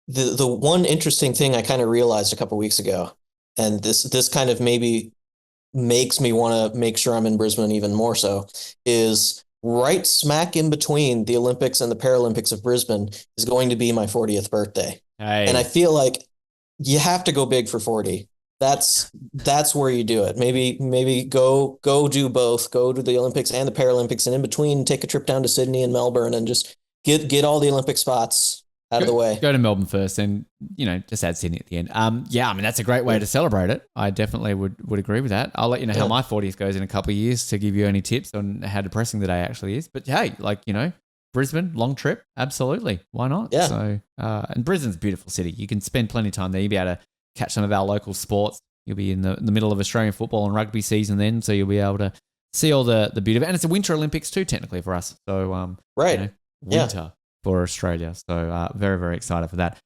The one interesting thing I kind of realized a couple of weeks ago, and this kind of maybe makes me want to make sure I'm in Brisbane even more so, is right smack in between the Olympics and the Paralympics of Brisbane is going to be my 40th birthday. Hey. And I feel like you have to go big for 40. That's where you do it. Maybe go do both. Go to the Olympics and the Paralympics, and in between take a trip down to Sydney and Melbourne and just get all the Olympic spots out of the way. Go to Melbourne first and, just add Sydney at the end. That's a great way to celebrate it. I definitely would agree with that. I'll let you know how my 40th goes in a couple of years to give you any tips on how depressing the day actually is. But hey, Brisbane, long trip, absolutely. Why not? Yeah. So, and Brisbane's a beautiful city. You can spend plenty of time there. You'll be able to catch some of our local sports. You'll be in the middle of Australian football and rugby season then, so you'll be able to see all the beauty of it. And it's a Winter Olympics too, technically, for us. So, winter for Australia. So very, very excited for that.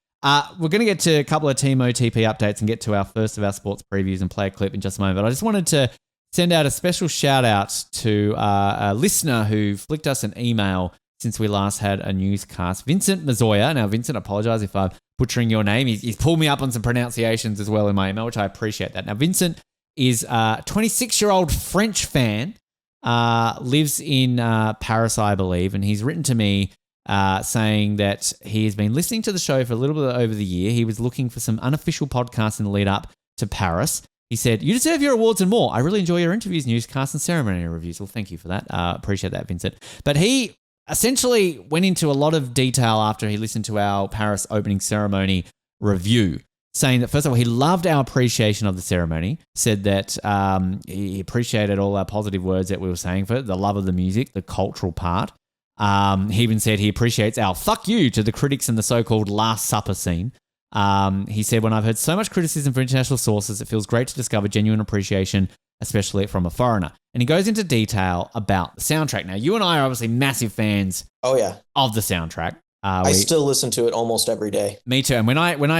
We're going to get to a couple of Team OTP updates and get to our first of our sports previews and play a clip in just a moment. But I just wanted to send out a special shout out to a listener who flicked us an email since we last had a newscast, Vincent Mazoya. Now, Vincent, I apologize if I'm butchering your name. He's pulled me up on some pronunciations as well in my email, which I appreciate that. Now, Vincent is a 26-year-old French fan, lives in Paris, I believe, and he's written to me saying that he has been listening to the show for a little bit over the year. He was looking for some unofficial podcasts in the lead up to Paris. He said, "You deserve your awards and more. I really enjoy your interviews, newscasts, and ceremonial reviews." Well, thank you for that. Appreciate that, Vincent. But he essentially went into a lot of detail after he listened to our Paris opening ceremony review, saying that, first of all, he loved our appreciation of the ceremony, said that he appreciated all our positive words that we were saying for it, the love of the music, the cultural part. He even said he appreciates our fuck you to the critics in the so-called Last Supper scene. He said, "When I've heard so much criticism from international sources, it feels great to discover genuine appreciation, especially from a foreigner." And he goes into detail about the soundtrack. Now, you and I are obviously massive fans of the soundtrack. I still listen to it almost every day. Me too. And we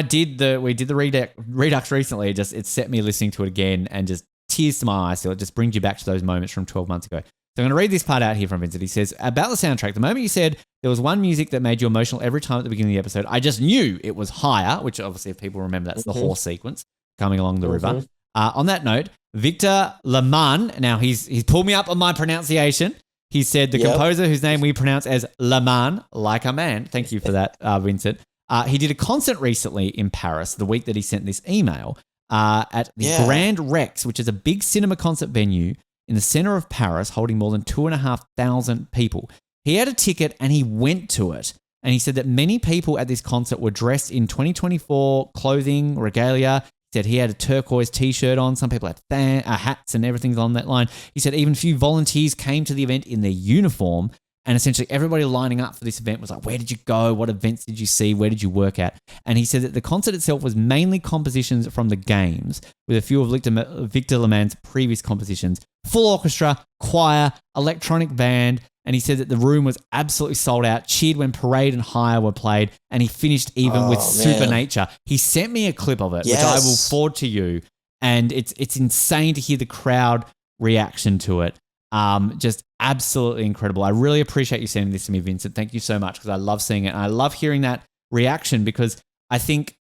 did the Redux recently, it set me listening to it again and just tears to my eyes. So it just brings you back to those moments from 12 months ago. So I'm going to read this part out here from Vincent. He says, about the soundtrack, the moment you said there was one music that made you emotional every time at the beginning of the episode, I just knew it was Higher, which obviously if people remember, that's the horse sequence coming along the river. On that note, Victor Laman, now he's pulled me up on my pronunciation. He said the composer whose name we pronounce as Laman, like a man. Thank you for that, Vincent. He did a concert recently in Paris, the week that he sent this email, at the Grand Rex, which is a big cinema concert venue in the center of Paris, holding more than 2,500 people. He had a ticket and he went to it. And he said that many people at this concert were dressed in 2024 clothing, regalia. He said he had a turquoise T-shirt on. Some people had hats and everything on that line. He said even a few volunteers came to the event in their uniform, and essentially everybody lining up for this event was like, where did you go? What events did you see? Where did you work at? And he said that the concert itself was mainly compositions from the games, with a few of Victor Lemann's previous compositions. Full orchestra, choir, electronic band, and he said that the room was absolutely sold out, cheered when Parade and Higher were played, and he finished even with Supernature. He sent me a clip of it, which I will forward to you, and it's insane to hear the crowd reaction to it. Just absolutely incredible. I really appreciate you sending this to me, Vincent. Thank you so much, because I love seeing it, and I love hearing that reaction, because I think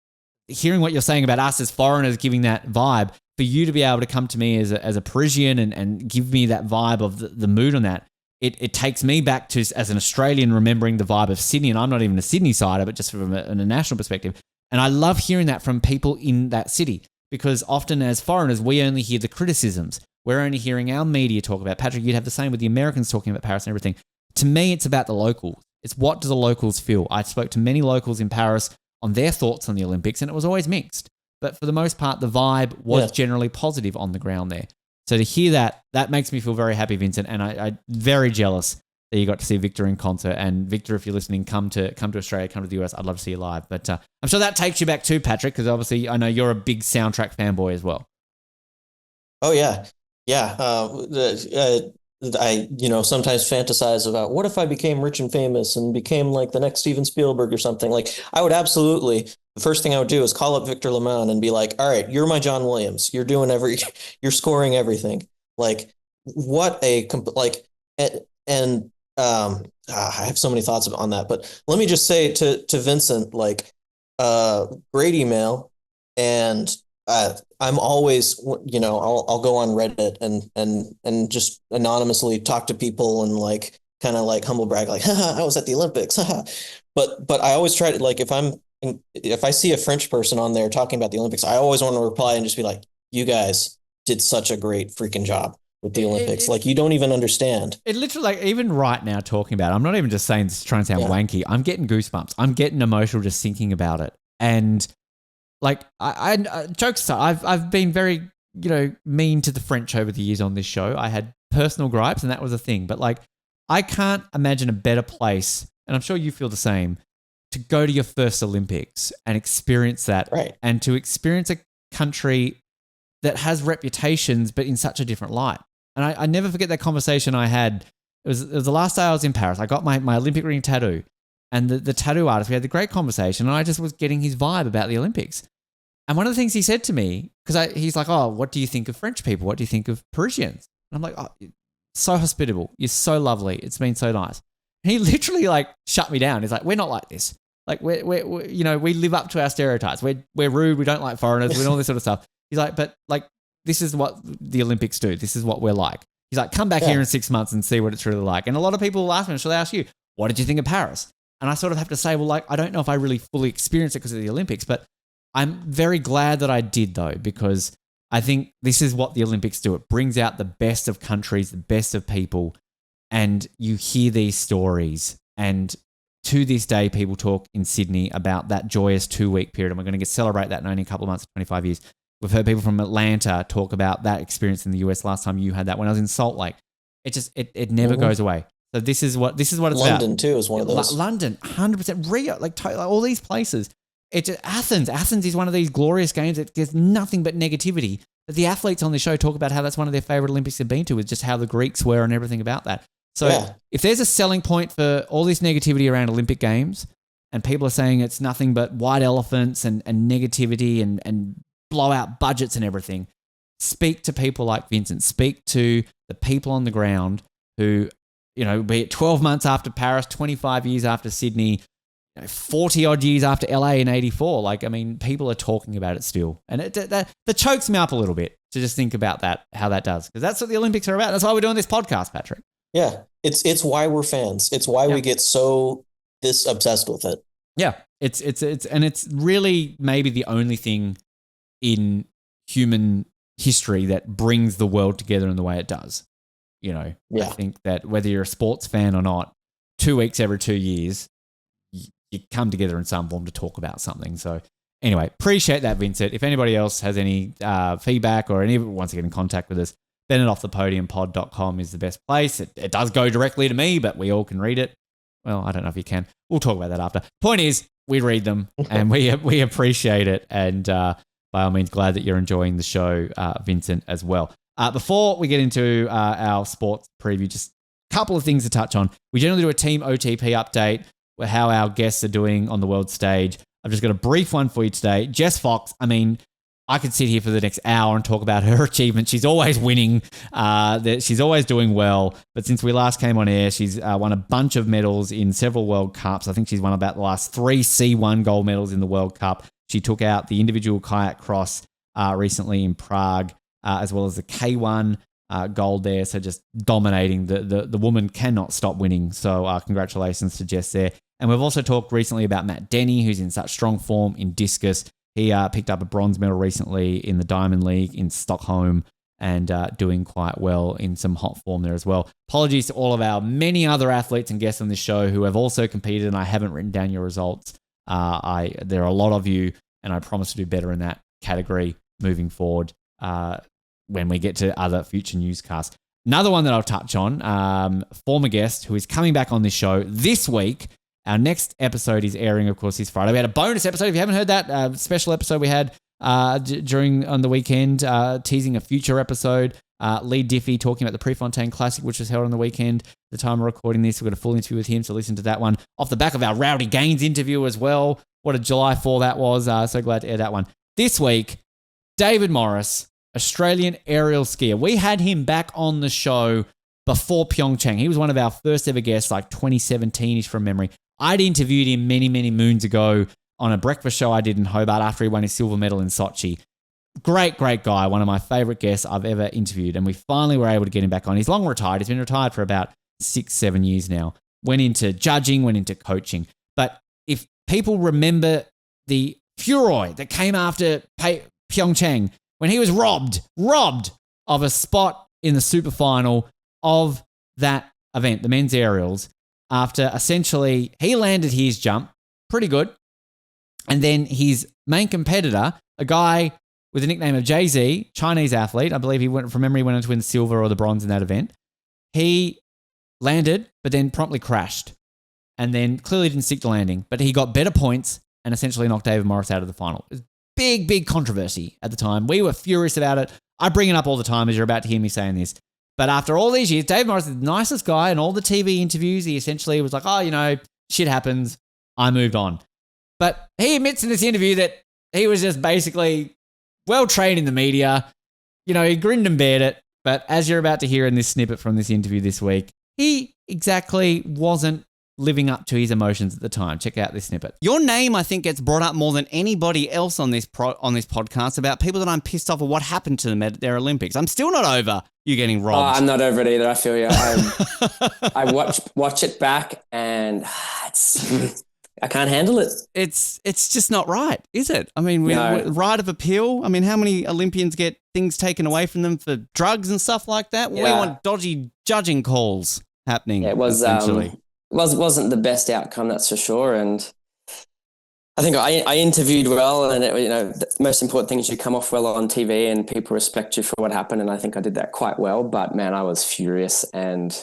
hearing what you're saying about us as foreigners giving that vibe, for you to be able to come to me as a Parisian and give me that vibe of the mood on that, it takes me back to, as an Australian, remembering the vibe of Sydney. And I'm not even a Sydney sider, but just from a national perspective. And I love hearing that from people in that city, because often as foreigners, we only hear the criticisms. We're only hearing our media talk about. Patrick, you'd have the same with the Americans talking about Paris and everything. To me, it's about the locals. It's what do the locals feel? I spoke to many locals in Paris on their thoughts on the Olympics, and it was always mixed. But for the most part, the vibe was generally positive on the ground there. So to hear that makes me feel very happy, Vincent, and I'm very jealous that you got to see Victor in concert. And Victor, if you're listening, come to Australia, come to the US. I'd love to see you live. But I'm sure that takes you back too, Patrick, because obviously I know you're a big soundtrack fanboy as well. Oh yeah, yeah. I sometimes fantasize about what if I became rich and famous and became like the next Steven Spielberg or something. Like I would absolutely. The first thing I would do is call up Victor Lemann and be like, all right, you're my John Williams. You're doing you're scoring everything. Like what I have so many thoughts on that, but let me just say to Vincent, like, great email. And I'm always, I'll go on Reddit and just anonymously talk to people and like, kind of like humble brag, like, haha, I was at the Olympics. But I always try to, like, if I see a French person on there talking about the Olympics, I always want to reply and just be like, you guys did such a great freaking job with the Olympics. Like, you don't even understand. It literally, like, even right now talking about it, I'm not even just saying this to try and sound wanky. I'm getting goosebumps. I'm getting emotional just thinking about it. And like, I jokes aside, I've been very, mean to the French over the years on this show. I had personal gripes, and that was a thing. But like, I can't imagine a better place, and I'm sure you feel the same, to go to your first Olympics and experience that. Right. And to experience a country that has reputations, but in such a different light. And I never forget that conversation I had. It was the last day I was in Paris. I got my Olympic ring tattoo, and the tattoo artist, we had the great conversation, and I just was getting his vibe about the Olympics. And one of the things he said to me, because he's like, oh, what do you think of French people? What do you think of Parisians? And I'm like, oh, so hospitable. You're so lovely. It's been so nice. And he literally like shut me down. He's like, we're not like this. Like we live up to our stereotypes. We're rude. We don't like foreigners. We do all this sort of stuff. He's like, but like, this is what the Olympics do. This is what we're like. He's like, come back here in 6 months and see what it's really like. And a lot of people will ask me, shall they ask you, what did you think of Paris? And I sort of have to say, well, like, I don't know if I really fully experienced it because of the Olympics, but I'm very glad that I did though, because I think this is what the Olympics do. It brings out the best of countries, the best of people, and you hear these stories. And to this day, people talk in Sydney about that joyous 2-week period, and we're going to celebrate that in only a couple of months, 25 years. We've heard people from Atlanta talk about that experience in the US last time you had that. When I was in Salt Lake, it never goes away. So this is what it's about. London too is one of those. London, 100%. Rio, like all these places. It's Athens. Athens is one of these glorious games that there's nothing but negativity. But the athletes on the show talk about how that's one of their favorite Olympics they've been to, is just how the Greeks were and everything about that. So if there's a selling point for all this negativity around Olympic Games, and people are saying it's nothing but white elephants and negativity and blowout budgets and everything, speak to people like Vincent. Speak to the people on the ground who, be it 12 months after Paris, 25 years after Sydney, 40 odd years after LA in 84. Like, I mean, people are talking about it still. And that chokes me up a little bit to just think about that, how that does. Because that's what the Olympics are about. That's why we're doing this podcast, Patrick. Yeah. It's why we're fans. It's why we get so this obsessed with it. Yeah. It's really maybe the only thing in human history that brings the world together in the way it does. I think that whether you're a sports fan or not, 2 weeks every 2 years, you come together in some form to talk about something. So Anyway, appreciate that, Vincent. If anybody else has any feedback or wants to get in contact with us, BennetOffThePodiumPod.com is the best place. It does go directly to me, but we all can read it. Well, I don't know if you can. We'll talk about that after. Point is, we read them and we appreciate it. And by all means, glad that you're enjoying the show, Vincent, as well. Before we get into our sports preview, just a couple of things to touch on. We generally do a team OTP update with how our guests are doing on the world stage. I've just got a brief one for you today. Jess Fox, I mean, I could sit here for the next hour and talk about her achievements. She's always winning. She's always doing well. But since we last came on air, she's won a bunch of medals in several World Cups. I think she's won about the last 3 C1 gold medals in the World Cup. She took out the individual kayak cross recently in Prague, as well as the K1 gold there. So just dominating. The woman cannot stop winning. So congratulations to Jess there. And we've also talked recently about Matt Denny, who's in such strong form in discus. He picked up a bronze medal recently in the Diamond League in Stockholm and doing quite well in some hot form there as well. Apologies to all of our many other athletes and guests on this show who have also competed, and I haven't written down your results. There are a lot of you, and I promise to do better in that category moving forward when we get to other future newscasts. Another one that I'll touch on, former guest who is coming back on this show this week. Our next episode is airing, of course, this Friday. We had a bonus episode. If you haven't heard that, special episode we had on the weekend, teasing a future episode. Lee Diffie talking about the Prefontaine Classic, which was held on the weekend. The time we're recording this, we've got a full interview with him, so listen to that one. Off the back of our Rowdy Gaines interview as well. What a July 4 that was. So glad to air that one. This week, David Morris, Australian aerial skier. We had him back on the show before Pyeongchang. He was one of our first ever guests, like 2017-ish from memory. I'd interviewed him many, many moons ago on a breakfast show I did in Hobart after he won his silver medal in Sochi. Great, great guy. One of my favorite guests I've ever interviewed. And we finally were able to get him back on. He's long retired. He's been retired for about 6-7 years now. Went into judging, went into coaching. But if people remember the furor that came after Pyeongchang, when he was robbed of a spot in the super final of that event, the men's aerials, after essentially he landed his jump pretty good. And then his main competitor, a guy with the nickname of Jay-Z, Chinese athlete, I believe he went from memory, went on to win the silver or the bronze in that event. He landed, but then promptly crashed and then clearly didn't stick the landing, but he got better points and essentially knocked David Morris out of the final. It was big, big controversy at the time. We were furious about it. I bring it up all the time as you're about to hear me saying this. But after all these years, David Morris is the nicest guy in all the TV interviews. He essentially was like, oh, shit happens. I moved on. But he admits in this interview that he was just basically well-trained in the media. He grinned and bared it. But as you're about to hear in this snippet from this interview this week, he exactly wasn't living up to his emotions at the time. Check out this snippet. Your name, I think, gets brought up more than anybody else on this podcast about people that I'm pissed off at what happened to them at their Olympics. I'm still not over you getting robbed. Oh, I'm not over it either. I feel you. I watch it back and I can't handle it. It's just not right, is it? I mean, right of appeal. I mean, how many Olympians get things taken away from them for drugs and stuff like that? Yeah. We want dodgy judging calls happening. Yeah, it was essentially. Wasn't the best outcome, that's for sure. And I think I interviewed well, and the most important thing is you come off well on TV and people respect you for what happened. And I think I did that quite well. But man, I was furious, and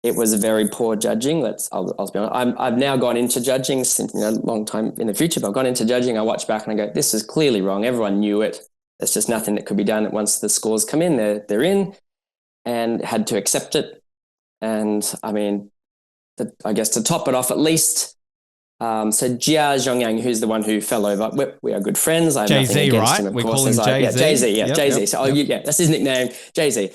it was a very poor judging. I'll be honest. I've now gone into judging since a long time in the future. But I've gone into judging. I watch back and I go, this is clearly wrong. Everyone knew it. There's just nothing that could be done. Once the scores come in, they're in, and had to accept it. And I mean, I guess to top it off, at least. So Jia Zhongyang, who's the one who fell over, we are good friends. I have Jay-Z, nothing against right? him, of We course. call him Jay-Z. Yeah, Jay-Z. Yeah, yep, Jay-Z. Yep, So yep. That's his nickname, Jay-Z.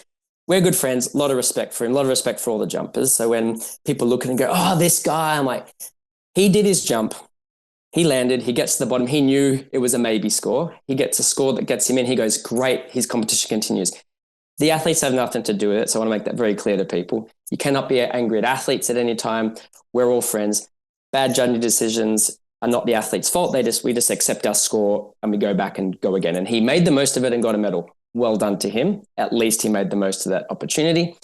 We're good friends. A lot of respect for him. A lot of respect for all the jumpers. So when people look at him and go, "Oh, this guy," I'm like, he did his jump. He landed. He gets to the bottom. He knew it was a maybe score. He gets a score that gets him in. He goes, great. His competition continues. The athletes have nothing to do with it. So I want to make that very clear to people. You cannot be angry at athletes at any time. We're all friends. Bad judging decisions are not the athlete's fault. We just accept our score and we go back and go again. And he made the most of it and got a medal. Well done to him. At least he made the most of that opportunity.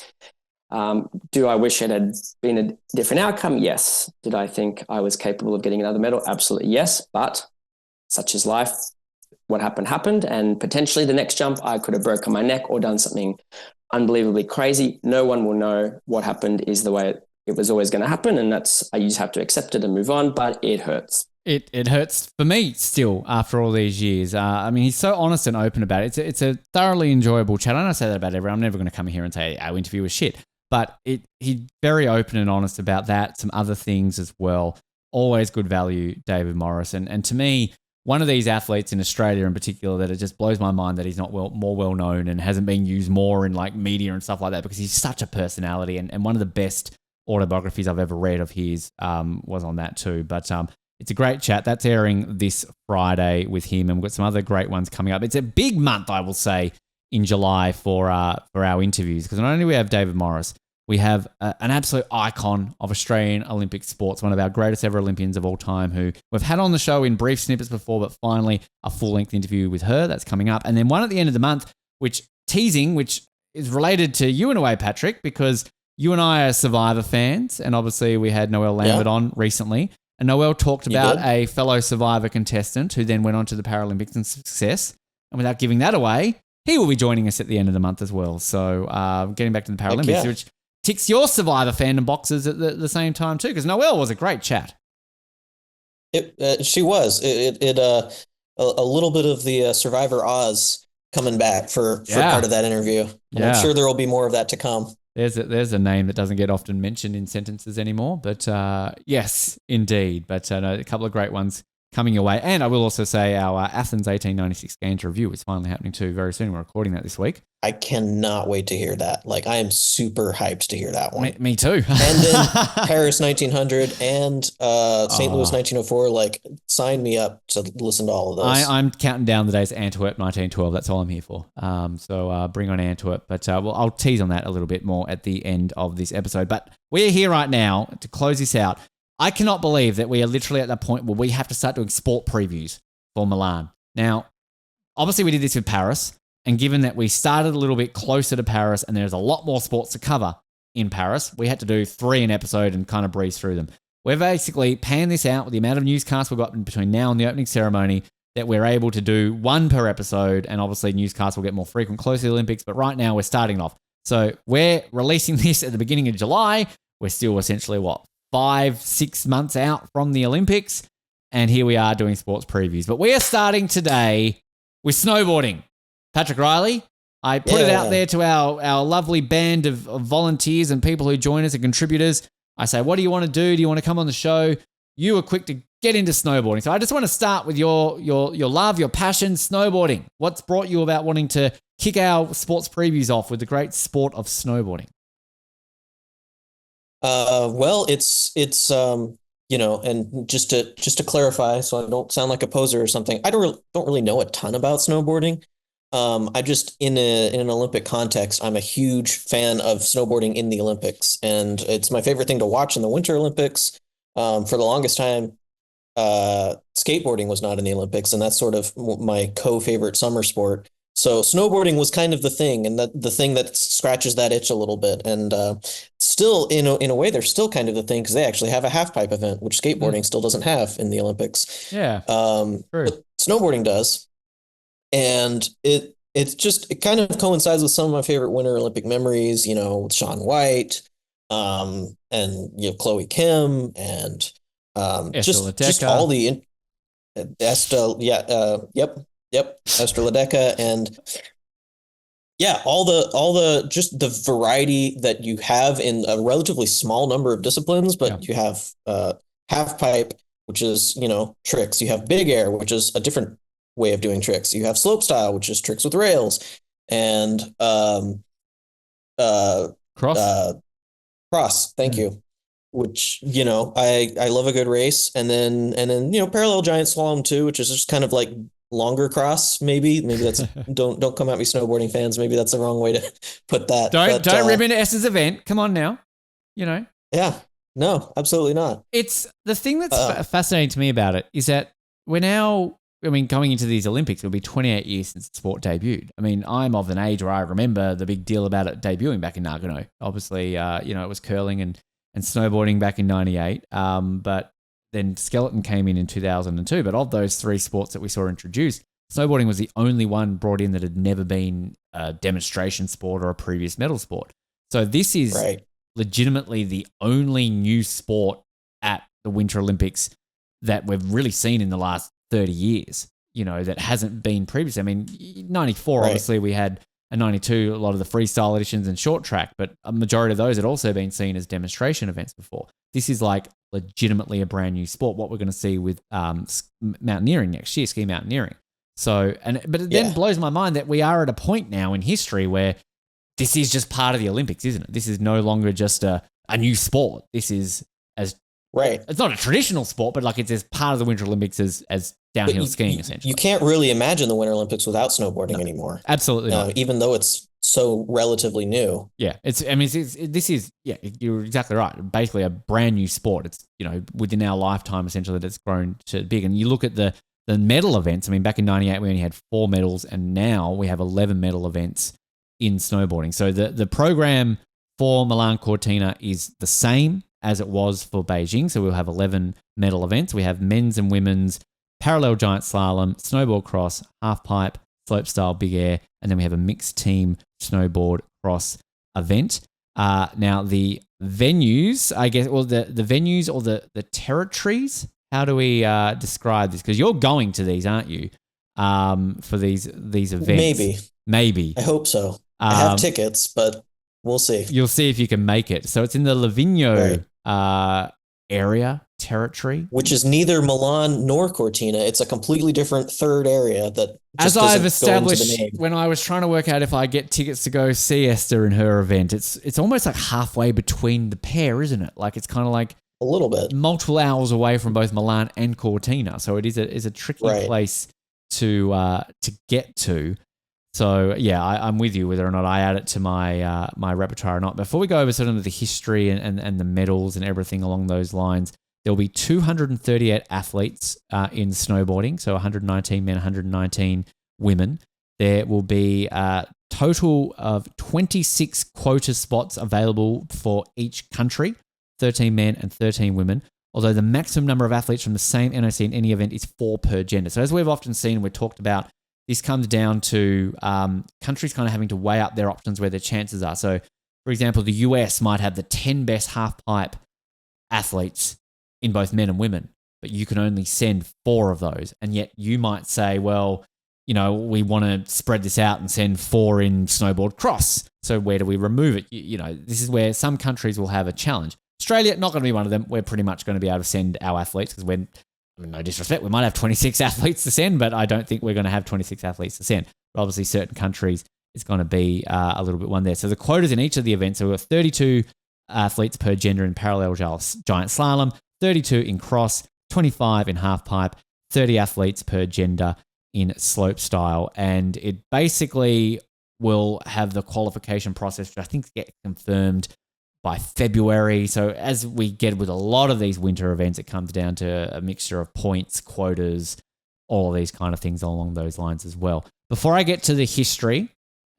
Do I wish it had been a different outcome? Yes. Did I think I was capable of getting another medal? Absolutely yes. But such is life. What happened. And potentially the next jump, I could have broken my neck or done something unbelievably crazy. No one will know what happened is the way it was always going to happen. And I just have to accept it and move on, but it hurts. It hurts for me still after all these years. I mean, he's so honest and open about it. It's a thoroughly enjoyable chat. I don't say that about everyone. I'm never going to come here and say our interview was shit. But he's very open and honest about that. Some other things as well. Always good value, David Morris. And to me, one of these athletes in Australia in particular that it just blows my mind that he's not more well known and hasn't been used more in like media and stuff like that, because he's such a personality, and one of the best autobiographies I've ever read of his was on that too. But it's a great chat. That's airing this Friday with him, and we've got some other great ones coming up. It's a big month, I will say, in July for our interviews, because not only do we have David Morris, we have an absolute icon of Australian Olympic sports, one of our greatest ever Olympians of all time, who we've had on the show in brief snippets before, but finally a full-length interview with her that's coming up. And then one at the end of the month, which is related to you in a way, Patrick, because you and I are Survivor fans, and obviously we had Noelle Lambert on recently. And Noelle talked about a fellow Survivor contestant who then went on to the Paralympics and success. And without giving that away, he will be joining us at the end of the month as well. So getting back to the Paralympics, which ticks your Survivor fandom boxes at the same time too, because Noelle was a great chat. She was. A little bit of the Survivor Oz coming back for part of that interview. And I'm sure there will be more of that to come. There's a name that doesn't get often mentioned in sentences anymore, but yes, indeed. But a couple of great ones coming your way. And I will also say our Athens 1896 Games review is finally happening too very soon. We're recording that this week. I cannot wait to hear that. Like, I am super hyped to hear that one. Me too. And then Paris 1900 and St. Louis 1904, like, sign me up to listen to all of those. I'm counting down the days to Antwerp 1912. That's all I'm here for. So bring on Antwerp. But I'll tease on that a little bit more at the end of this episode. But we're here right now to close this out. I cannot believe that we are literally at that point where we have to start doing sport previews for Milan. Now, obviously we did this with Paris, and given that we started a little bit closer to Paris and there's a lot more sports to cover in Paris, we had to do 3 an episode and kind of breeze through them. We're basically panned this out with the amount of newscasts we've got in between now and the opening ceremony that we're able to do 1 per episode, and obviously newscasts will get more frequent close to the Olympics, but right now we're starting off. So we're releasing this at the beginning of July. We're still essentially, 5-6 months out from the Olympics, and here we are doing sports previews. But we are starting today with snowboarding. Patrick Riley, I put it out there to our lovely band of volunteers and people who join us and contributors. I say, what do you want to do? Do you want to come on the show? You were quick to get into snowboarding. So I just want to start with your love, your passion, snowboarding. What's brought you about wanting to kick our sports previews off with the great sport of snowboarding? Well, it's and just to clarify, so I don't sound like a poser or something, I don't really know a ton about snowboarding. I just, in an Olympic context, I'm a huge fan of snowboarding in the Olympics, and it's my favorite thing to watch in the Winter Olympics. For the longest time, skateboarding was not in the Olympics, and that's sort of my co-favorite summer sport. So snowboarding was kind of the thing, and the thing that scratches that itch a little bit. And still, in a way, they're still kind of the thing, because they actually have a half pipe event, which skateboarding still doesn't have in the Olympics. Yeah, but snowboarding does, and it kind of coincides with some of my favorite Winter Olympic memories. With Shaun White, and Chloe Kim, and just all the Esther Ledeca, and all the just the variety that you have in a relatively small number of disciplines. But you have half pipe, which is tricks. You have big air, which is a different way of doing tricks. You have slope style, which is tricks with rails, and cross. Thank you. Which I love a good race, and then parallel giant slalom too, which is just kind of like longer cross. Maybe that's don't come at me, snowboarding fans. Maybe that's the wrong way to put that. Don't rip into S's event. Come on now, Yeah, no, absolutely not. It's the thing that's fascinating to me about it is that we're now. Going into these Olympics, it'll be 28 years since the sport debuted. I'm of an age where I remember the big deal about it debuting back in Nagano. Obviously, it was curling and snowboarding back in '98. But then skeleton came in 2002. But of those three sports that we saw introduced, snowboarding was the only one brought in that had never been a demonstration sport or a previous medal sport. So this is legitimately the only new sport at the Winter Olympics that we've really seen in the last 30 years, that hasn't been previously. I mean, 94, obviously we had a 92, a lot of the freestyle editions and short track, but a majority of those had also been seen as demonstration events before. This is like legitimately a brand new sport, what we're going to see with mountaineering next year, ski mountaineering. So, but it then blows my mind that we are at a point now in history where this is just part of the Olympics, isn't it? This is no longer just a new sport. This is it's not a traditional sport, but like it's as part of the Winter Olympics as downhill skiing, essentially. You can't really imagine the Winter Olympics without snowboarding anymore. Absolutely not. Even though it's so relatively new. Yeah, you're exactly right. Basically a brand new sport. It's, within our lifetime, essentially, that it's grown to big. And you look at the medal events. I mean, back in 98, we only had 4 medals, and now we have 11 medal events in snowboarding. So the program for Milano-Cortina is the same as it was for Beijing. So we'll have 11 medal events. We have men's and women's parallel giant slalom, snowboard cross, half pipe, slopestyle, big air, and then we have a mixed team snowboard cross event. Now the venues, I guess, well, the venues or the territories. How do we describe this? Because you're going to these, aren't you? For these events. Maybe. I hope so. I have tickets, but we'll see. You'll see if you can make it. So it's in the Livigno area, territory. Which is neither Milan nor Cortina. It's a completely different third area that just as I've doesn't go into the established name. when I was trying to work out if I get tickets to go see Esther in her event, it's almost like halfway between the pair, isn't it? Like it's kind of like a little bit multiple hours away from both Milan and Cortina. So it is a tricky place to get to. So yeah, I'm with you whether or not I add it to my my repertoire or not. Before we go over sort of the history and the medals and everything along those lines, there'll be 238 athletes in snowboarding, so 119 men, 119 women. There will be a total of 26 quota spots available for each country, 13 men and 13 women, although the maximum number of athletes from the same NOC in any event is 4 per gender. So as we've often seen and we've talked about, this comes down to countries kind of having to weigh up their options where their chances are. So, for example, the US might have the 10 best half-pipe athletes in both men and women, but you can only send 4 of those. And yet you might say, well, we want to spread this out and send 4 in snowboard cross. So where do we remove it? This is where some countries will have a challenge. Australia, not going to be one of them. We're pretty much going to be able to send our athletes because no disrespect, we might have 26 athletes to send, but I don't think we're going to have 26 athletes to send. But obviously, certain countries, it's going to be a little bit one there. So the quotas in each of the events, so we've got 32 athletes per gender in parallel giant slalom, 32 in cross, 25 in half pipe, 30 athletes per gender in slope style. And it basically will have the qualification process, which I think get confirmed by February. So as we get with a lot of these winter events, it comes down to a mixture of points, quotas, all of these kind of things along those lines as well. Before I get to the history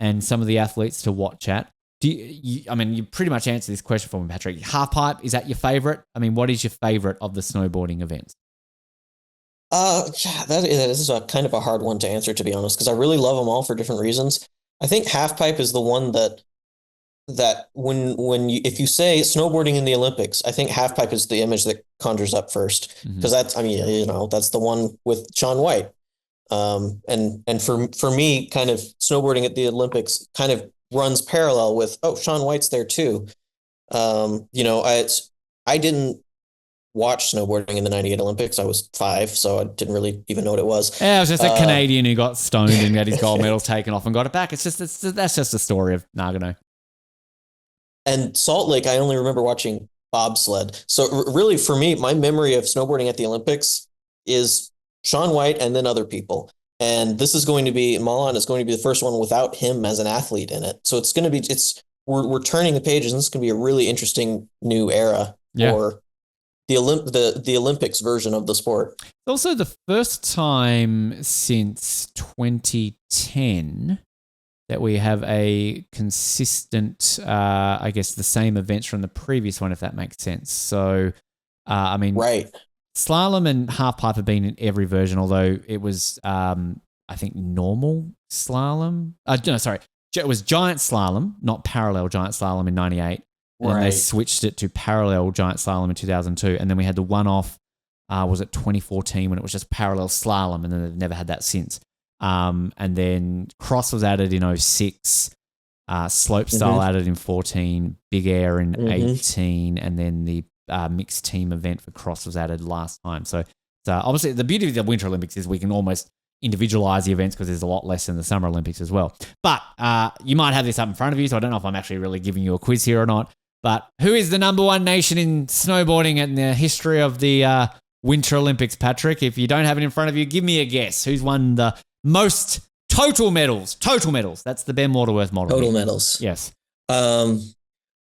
and some of the athletes to watch at, you pretty much answered this question for me, Patrick. Half pipe, is that your favorite? I mean, what is your favorite of the snowboarding events? That is a kind of a hard one to answer, to be honest, because I really love them all for different reasons. I think half pipe is the one that if you say snowboarding in the Olympics, I think half pipe is the image that conjures up first, because that's the one with Shaun White. And for me, kind of snowboarding at the Olympics kind of runs parallel with, Shaun White's there too. I didn't watch snowboarding in the 98 Olympics. I was 5, so I didn't really even know what it was. Yeah, it was just a Canadian who got stoned and got his gold medal taken off and got it back. That's just a story of Nagano. And Salt Lake, I only remember watching bobsled. So really, for me, my memory of snowboarding at the Olympics is Shaun White and then other people. And this is going to be, Milan is going to be the first one without him as an athlete in it. So it's going to be, we're turning the pages, and this is going to be a really interesting new era for the Olympics version of the sport. It's also the first time since 2010 that we have a consistent, the same events from the previous one, if that makes sense. So, right. slalom and half pipe have been in every version, although it was, I think, normal slalom. No, sorry. It was giant slalom, not parallel giant slalom in 98. And then they switched it to parallel giant slalom in 2002. And then we had the one-off, was it 2014, when it was just parallel slalom, and then they've never had that since. And then cross was added in 06, slope style added in 14, big air in 18, and then the mixed team event for cross was added last time. So obviously the beauty of the Winter Olympics is we can almost individualize the events because there's a lot less in the Summer Olympics as well. But you might have this up in front of you, so I don't know if I'm actually really giving you a quiz here or not. But who is the number one nation in snowboarding in the history of the Winter Olympics, Patrick? If you don't have it in front of you, give me a guess. Who's won the most total medals? Total medals. That's the Ben Waterworth model. Total medals. Yes. I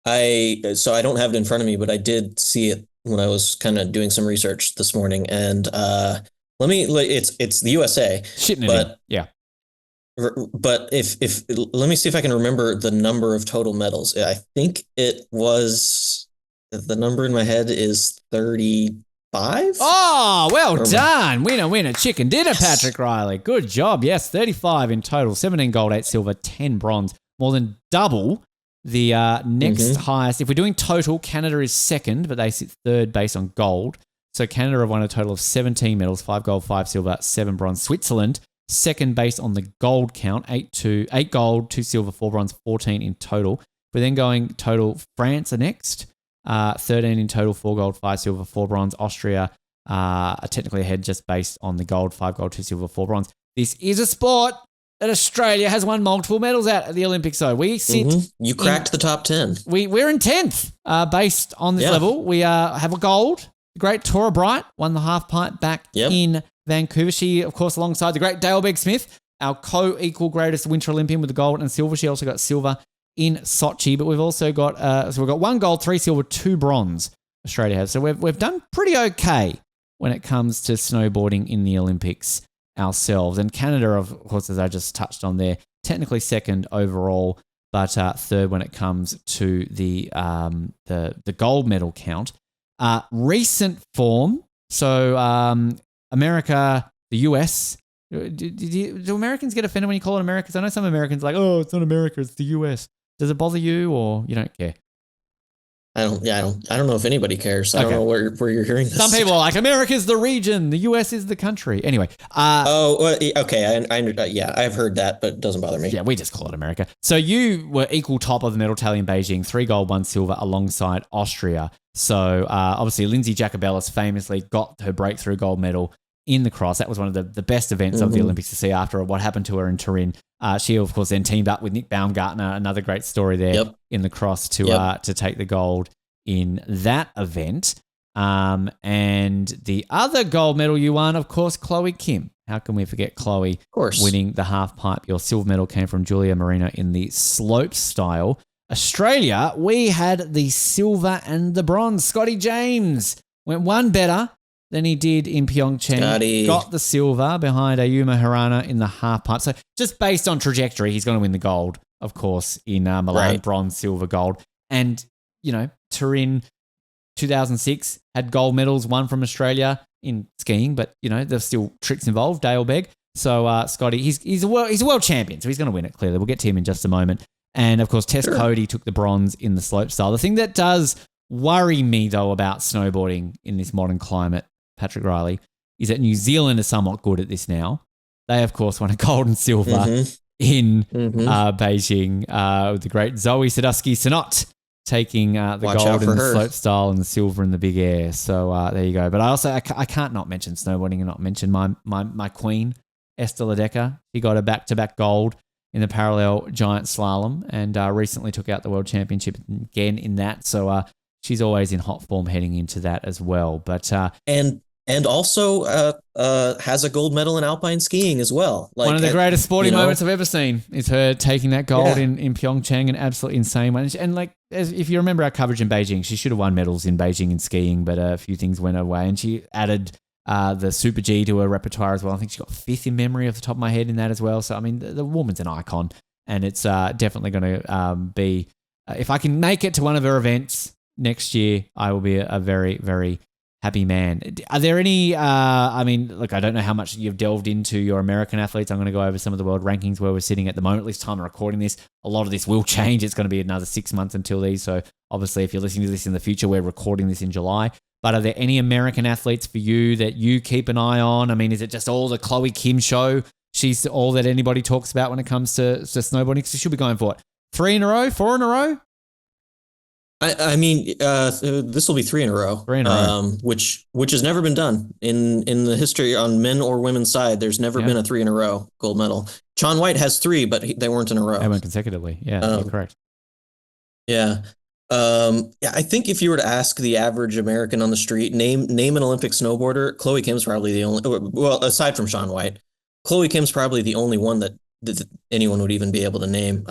don't have it in front of me, but I did see it when I was kind of doing some research this morning. And it's the USA. Shitting it in. Yeah. But if let me see if I can remember the number of total medals. I think it was, the number in my head is 35. Oh, well done. Winner, chicken dinner, yes. Patrick Riley. Good job. Yes, 35 in total, 17 gold, 8 silver, 10 bronze, more than double the next highest. If we're doing total, Canada is second, but they sit third based on gold. So Canada have won a total of 17 medals, 5 gold, 5 silver, 7 bronze. Switzerland, second based on the gold count, 8 gold, 2 silver, 4 bronze, 14 in total. We're then going total. France are next, 13 in total, 4 gold, 5 silver, 4 bronze. Austria are technically ahead just based on the gold, 5 gold, 2 silver, 4 bronze. This is a sport that Australia has won multiple medals at the Olympics. So we sit. You cracked the top 10. We're in 10th based on this level. We have a gold. The great Tora Bright won the half pipe back in Vancouver. She, of course, alongside the great Dale Begg-Smith, our co-equal greatest Winter Olympian with the gold and silver. She also got silver in Sochi, but we've also got we've got 1 gold, 3 silver, 2 bronze. Australia has. So we've done pretty okay when it comes to snowboarding in the Olympics ourselves. And Canada, of course, as I just touched on there, technically second overall, but third when it comes to the gold medal count. Recent form, so America, the US. Do Americans get offended when you call it Americans? I know some Americans are like, oh, it's not America, it's the US. Does it bother you, or you don't care? I don't know if anybody cares. I don't know where you're hearing this. Some people are like, America's the region, the US is the country. Anyway. Okay. I've heard that, but it doesn't bother me. Yeah, we just call it America. So you were equal top of the medal tally in Beijing, 3 gold, 1 silver, alongside Austria. So obviously Lindsay Jacobellis famously got her breakthrough gold medal in the cross. That was one of the best events of the Olympics to see after what happened to her in Turin. She, of course, then teamed up with Nick Baumgartner, another great story there in the cross to take the gold in that event. And the other gold medal you won, of course, Chloe Kim. How can we forget Chloe winning the half pipe? Your silver medal came from Julia Marino in the slope style. Australia, we had the silver and the bronze. Scotty James went one better than he did in Pyeongchang. Scotty got the silver behind Ayuma Hirano in the half pipe. So just based on trajectory, he's going to win the gold, of course, in Milan, bronze, silver, gold. And, Turin 2006 had gold medals, one from Australia in skiing, but, there's still tricks involved, Dale Begg. So Scotty, he's a world champion, so he's going to win it, clearly. We'll get to him in just a moment. And, of course, Tess Cody took the bronze in the slope style. The thing that does worry me, though, about snowboarding in this modern climate, Patrick Riley, is that New Zealand is somewhat good at this now. They, of course, won a gold and silver in Beijing with the great Zoe Sadusky-Sinot taking the gold in the slope style and the silver in the big air. So there you go. But I can't not mention snowboarding and not mention my queen, Esther Ledecker. She got a back-to-back gold in the parallel giant slalom and recently took out the world championship again in that. So she's always in hot form heading into that as well. But and also has a gold medal in alpine skiing as well. One of the greatest sporting moments I've ever seen is her taking that gold in Pyeongchang, an absolutely insane one. And if you remember our coverage in Beijing, she should have won medals in Beijing in skiing, but a few things went away. And she added the Super G to her repertoire as well. I think she got 5th in memory off the top of my head in that as well. So, I mean, the woman's an icon, and it's definitely going to be, if I can make it to one of her events next year, I will be a very, very happy man. Are there any, I mean, look, I don't know how much you've delved into your American athletes. I'm going to go over some of the world rankings where we're sitting at the moment, at least time of recording this. A lot of this will change. It's going to be another 6 months until these. So obviously, if you're listening to this in the future, we're recording this in July. But are there any American athletes for you that you keep an eye on? I mean, is it just all the Chloe Kim show? She's all that anybody talks about when it comes to snowboarding? Because she'll be going for what? 3 in a row? 4 in a row? I mean, this will be 3 in a row. 3 in a row. Which has never been done in the history on men or women's side. There's never been a 3 in a row gold medal. Shaun White has 3, but they weren't in a row. They went consecutively. Yeah, you're correct. Yeah. I think if you were to ask the average American on the street, name an Olympic snowboarder, Chloe Kim's probably the only. Well, aside from Shaun White, Chloe Kim's probably the only one that anyone would even be able to name.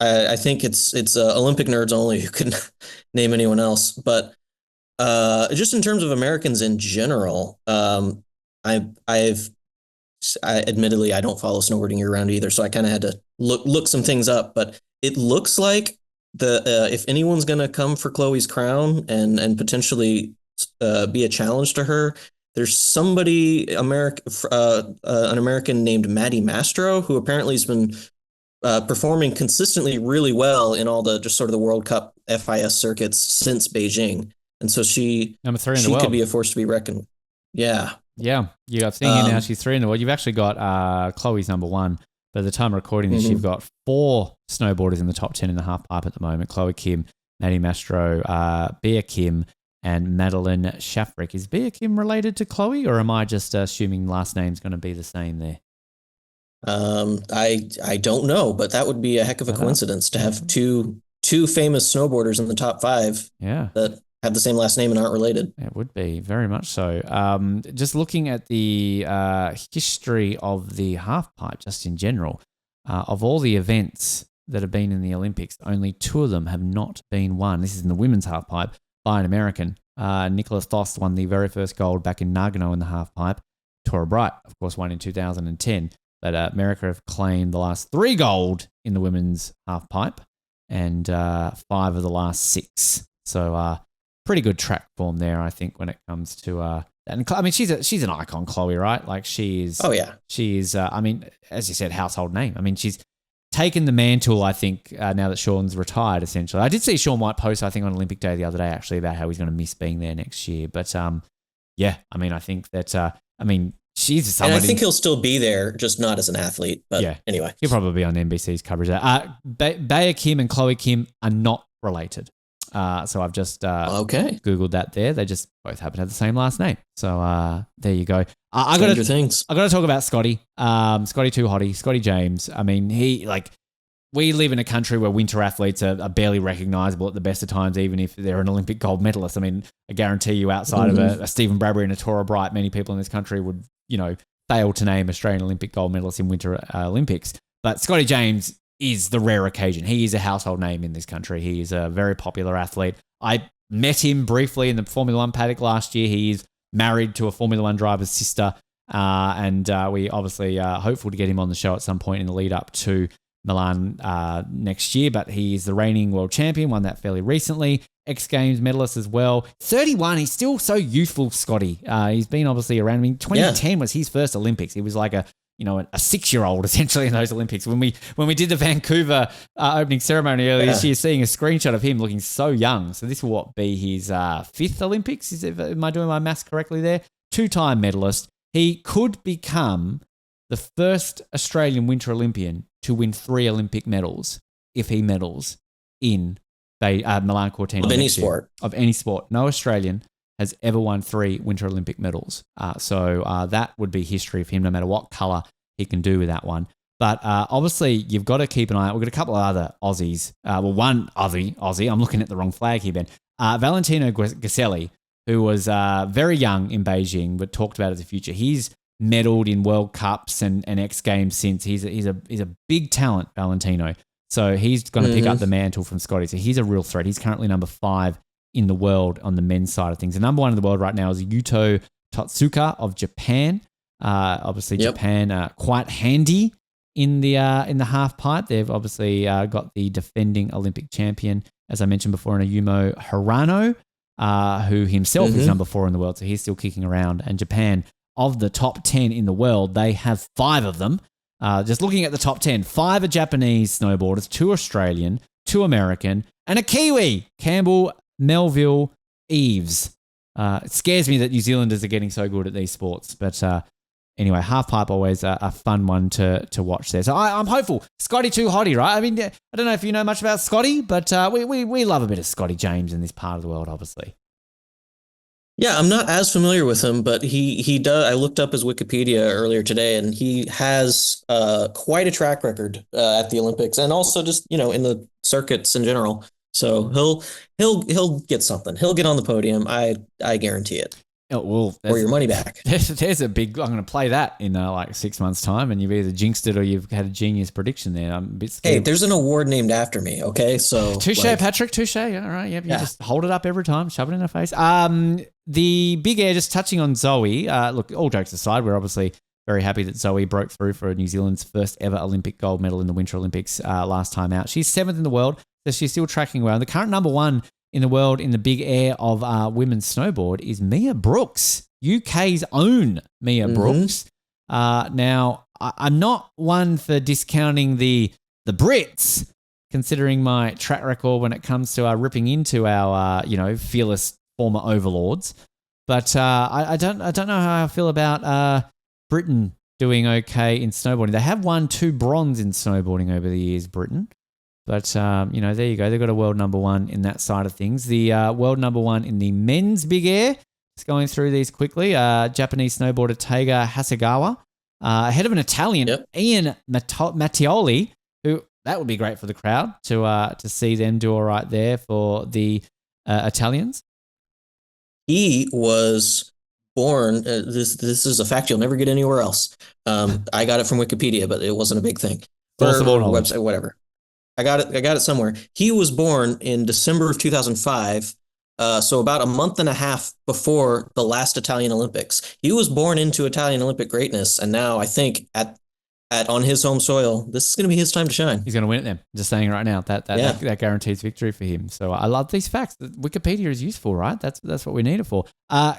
I think it's Olympic nerds only who can name anyone else. But just in terms of Americans in general, admittedly I don't follow snowboarding year round either, so I kind of had to look some things up. But it looks like if anyone's going to come for Chloe's crown and potentially be a challenge to her, there's somebody an American named Maddie Mastro, who apparently has been performing consistently really well in all the just sort of the World Cup FIS circuits since Beijing. And so she number 3 in the world. Could be a force to be reckoned with. Yeah. Yeah. You got seeing now she's 3 in the world. You've actually got Chloe's number 1. But at the time of recording this, you've got 4 snowboarders in the top 10 in the half pipe at the moment. Chloe Kim, Maddie Mastro, Bea Kim, and Madeline Shafrick. Is Bea Kim related to Chloe, or am I just assuming last name's going to be the same there? I don't know, but that would be a heck of a coincidence to have two famous snowboarders in the top 5 that have the same last name and aren't related. It would be, very much so. Just looking at the history of the half pipe, just in general, of all the events that have been in the Olympics, only 2 of them have not been won. This is in the women's half pipe by an American. Nicholas Thost won the very first gold back in Nagano in the half pipe. Tora Bright, of course, won in 2010. But America have claimed the last 3 gold in the women's half pipe and 5 of the last 6. So pretty good track form there, I think, when it comes to that. And I mean, she's an icon, Chloe, right? Like she is. Oh yeah. She is. I mean, as you said, household name. I mean, she's taken the mantle, I think, now that Shaun's retired. Essentially, I did see Shaun White post, I think, on Olympic Day the other day, actually, about how he's going to miss being there next year. But yeah, I mean, I think that she's somebody. And I think he'll still be there, just not as an athlete. But anyway. He'll probably be on NBC's coverage. Bea Kim and Chloe Kim are not related. So I've just Googled that there. They just both happen to have the same last name. So there you go. I got to talk about Scotty. Scotty Too Hottie, Scotty James. I mean, we live in a country where winter athletes are barely recognisable at the best of times, even if they're an Olympic gold medalist. I mean, I guarantee you outside of a Stephen Bradbury and a Tora Bright, many people in this country would, fail to name Australian Olympic gold medalists in Winter Olympics. But Scotty James is the rare occasion. He is a household name in this country. He is a very popular athlete. I met him briefly in the Formula One paddock last year. He is married to a Formula One driver's sister. And we obviously are hopeful to get him on the show at some point in the lead up to Milan next year, but he is the reigning world champion, won that fairly recently. X Games medalist as well. 31, he's still so youthful, Scotty. He's been obviously around. I mean, 2010 was his first Olympics. He was like a 6-year-old essentially in those Olympics. When we did the Vancouver opening ceremony earlier this year, seeing a screenshot of him looking so young. So this will be his 5th Olympics? Am I doing my maths correctly there? 2-time medalist. He could become the first Australian Winter Olympian to win 3 Olympic medals if he medals in Milano-Cortina. Of any sport. No Australian has ever won 3 Winter Olympic medals. So that would be history of him, no matter what colour he can do with that one. But obviously, you've got to keep an eye out. We've got a couple of other Aussies. One Aussie. I'm looking at the wrong flag here, Ben. Valentino Gaselli, who was very young in Beijing, but talked about as a future. He's medaled in World Cups and X Games since. He's a big talent, Valentino. So he's going to pick up the mantle from Scotty. So he's a real threat. He's currently number 5 in the world on the men's side of things. The number 1 in the world right now is Yuto Totsuka of Japan. Obviously, Japan quite handy in the half pipe. They've obviously got the defending Olympic champion, as I mentioned before, in Ayumu Hirano. who himself is number 4 in the world, so he's still kicking around. And Japan, of the top 10 in the world, they have 5 of them. Just looking at the top 10, 5 are Japanese snowboarders, 2 Australian, 2 American, and a Kiwi, Campbell Melville Eves. It scares me that New Zealanders are getting so good at these sports. But anyway, halfpipe always a fun one to watch there. So I'm hopeful. Scotty too hotty, right? I mean, I don't know if you know much about Scotty, but we love a bit of Scotty James in this part of the world, obviously. Yeah, I'm not as familiar with him, but he does. I looked up his Wikipedia earlier today, and he has quite a track record at the Olympics, and also just in the circuits in general. So he'll get something. He'll get on the podium. I guarantee it. Oh, well, or your money back. There's a big. I'm going to play that in like 6 months' time, and you've either jinxed it or you've had a genius prediction there. I'm a bit scared. Hey, there's an award named after me. Okay, so touche, Patrick. Touche. All right. Yep. You just hold it up every time, shove it in her face. The big air. Just touching on Zoe. Look, all jokes aside, we're obviously very happy that Zoe broke through for New Zealand's first ever Olympic gold medal in the Winter Olympics last time out. She's 7th in the world, so she's still tracking well. And the current number 1 in the world in the big air of women's snowboard is Mia Brooks. UK's own Mia Brooks. Now, I'm not one for discounting the Brits, considering my track record when it comes to ripping into our fearless former overlords. But I don't know how I feel about Britain doing okay in snowboarding. They have won 2 bronze in snowboarding over the years, Britain. But, there you go. They've got a world number 1 in that side of things. The world number 1 in the men's big air. Just going through these quickly. Japanese snowboarder Taiga Hasegawa, ahead of an Italian, Ian Mattioli, who that would be great for the crowd to see them do all right there for the Italians. He was born. This is a fact you'll never get anywhere else. I got it from Wikipedia, but it wasn't a big thing. Or website, whatever. I got it somewhere. He was born in December of 2005. So about a month and a half before the last Italian Olympics. He was born into Italian Olympic greatness, and now I think at on his home soil, this is going to be his time to shine. He's going to win it then. Just saying right now, that guarantees victory for him. So I love these facts. Wikipedia is useful, right? That's what we need it for. I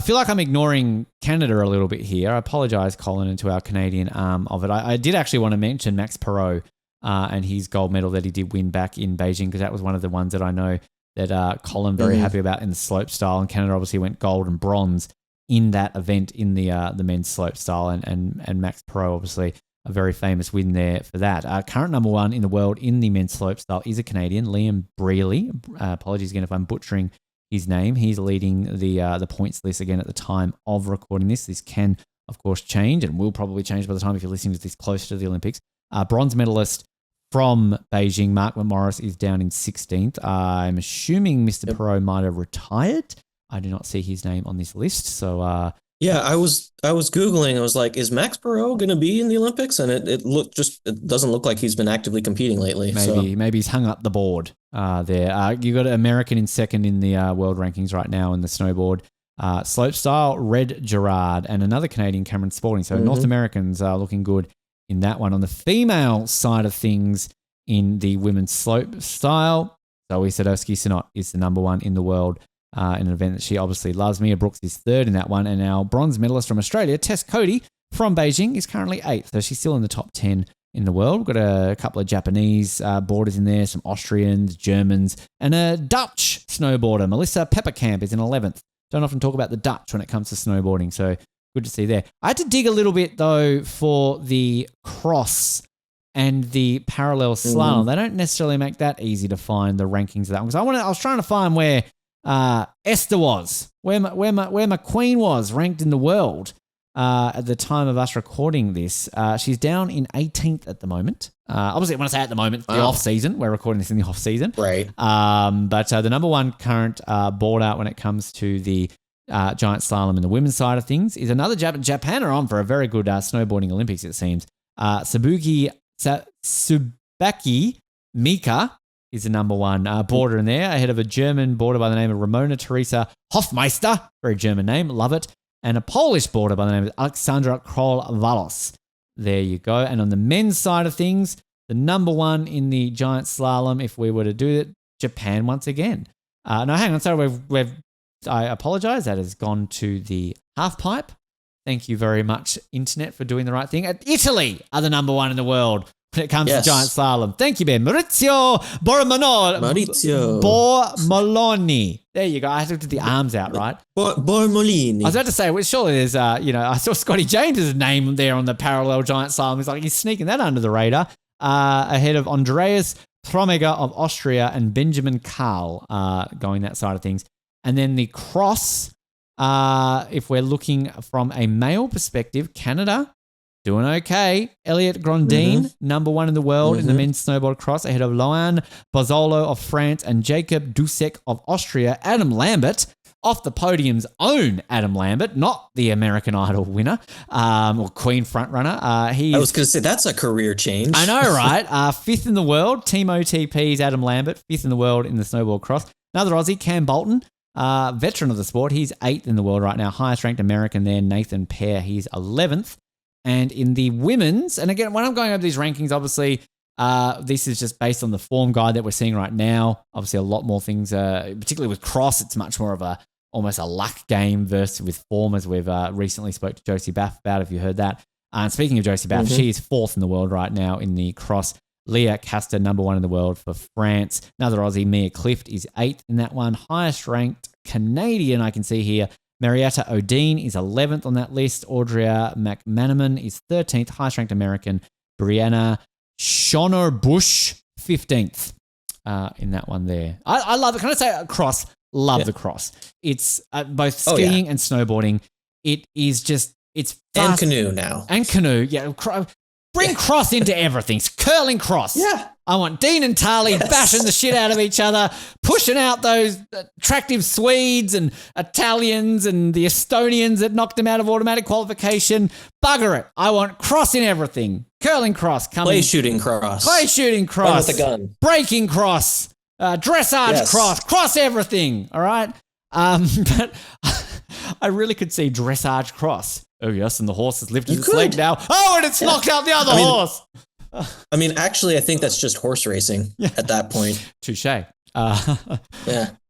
feel like I'm ignoring Canada a little bit here. I apologize, Colin, and to our Canadian arm of it. I did actually want to mention Max Perot and his gold medal that he did win back in Beijing, because that was one of the ones that I know that Colin very happy about in the slope style, and Canada obviously went gold and bronze in that event in the men's slope style, and Max Perot obviously a very famous win there for that. Current number 1 in the world in the men's slope style is a Canadian, Liam Brealey. Apologies again if I'm butchering his name. He's leading the points list again at the time of recording this. This can of course change, and will probably change by the time if you're listening to this closer to the Olympics. Bronze medalist from Beijing, Mark McMorris, is down in 16th. I'm assuming Mr. Perot might have retired. I do not see his name on this list. So yeah, I was Googling. I was like, is Max Perot going to be in the Olympics? And it doesn't look like he's been actively competing lately. Maybe he's hung up the board there. You got an American in 2nd in the world rankings right now in the snowboard slope style, Red Gerard, and another Canadian, Cameron Spalding. So North Americans are looking good in that one. On the female side of things, in the women's slope style, Zoe Sadowski-Synot is the number 1 in the world in an event that she obviously loves. Mia Brooks is 3rd in that one, and our bronze medalist from Australia, Tess Cody from Beijing, is currently 8th, so she's still in the top 10 in the world. We've got a couple of Japanese boarders in there, some Austrians, Germans, and a Dutch snowboarder, Melissa Pepperkamp, is in 11th. Don't often talk about the Dutch when it comes to snowboarding, so good to see there. I had to dig a little bit, though, for the cross and the parallel slalom. They don't necessarily make that easy to find the rankings of that one, because I was trying to find where Esther was, where my queen was ranked in the world at the time of us recording this. She's down in 18th at the moment. Obviously, when I say at the moment, the off season. We're recording this in the off season, right? But the number 1 current boarder when it comes to the giant slalom in the women's side of things is another Japan are on for a very good snowboarding Olympics, it seems. Tsubaki Mika is the number 1 boarder in there, ahead of a German boarder by the name of Ramona Teresa Hofmeister, very German name, love it, and a Polish boarder by the name of Alexandra Kroll-Walos. There you go. And on the men's side of things, the number 1 in the giant slalom, if we were to do it, Japan once again. No, hang on. Sorry, I apologize. That has gone to the half pipe. Thank you very much, Internet, for doing the right thing. Italy are the number one in the world when it comes to giant slalom. Thank you, Ben. Maurizio Bormoloni. There you go. I have to get the arms out, right? Bormolini. I was about to say, well, surely there's, I saw Scotty James' name there on the parallel giant slalom. He's sneaking that under the radar. Ahead of Andreas Tromega of Austria and Benjamin Karl going that side of things. And then the cross, if we're looking from a male perspective, Canada doing okay. Elliot Grondin, number one in the world in the men's snowboard cross, ahead of Loan Bozzolo of France and Jacob Dusek of Austria. Adam Lambert, off the podium's own Adam Lambert, not the American Idol winner or Queen frontrunner. I was going to say, that's a career change. I know, right? Fifth in the world. Team OTP's Adam Lambert, fifth in the world in the snowboard cross. Another Aussie, Cam Bolton, veteran of the sport. He's eighth in the world right now. Highest ranked American there, Nathan Pear. He's 11th. And in the women's, and again, when I'm going over these rankings, obviously, this is just based on the form guide that we're seeing right now. Obviously, a lot more things, particularly with cross, it's much more of almost a luck game versus with form, as we've recently spoke to Josie Baff about, if you heard that. And speaking of Josie Baff, she is fourth in the world right now in the cross. Leah Castor, number one in the world for France. Another Aussie, Mia Clift, is eighth in that one. Highest ranked Canadian, I can see here, Marietta Odine is 11th on that list. Audria McManaman is 13th. Highest ranked American, Brianna Schoner-Busch, 15th in that one there. I love it. Can I say cross? Love the cross. It's both skiing and snowboarding. It is just, it's fast. And canoe now. And canoe, yeah. Bring cross into everything. Curling cross. Yeah. I want Dean and Tali bashing the shit out of each other, pushing out those attractive Swedes and Italians and the Estonians that knocked them out of automatic qualification. Bugger it. I want cross in everything. Curling cross coming. Play shooting cross. Run with a gun. Breaking cross. Dressage cross everything. All right. But I really could see dressage cross. Oh, yes, and the horse has lifted its leg now. Oh, and it's knocked out the other horse. I mean, actually, I think that's just horse racing at that point. Touche. Bat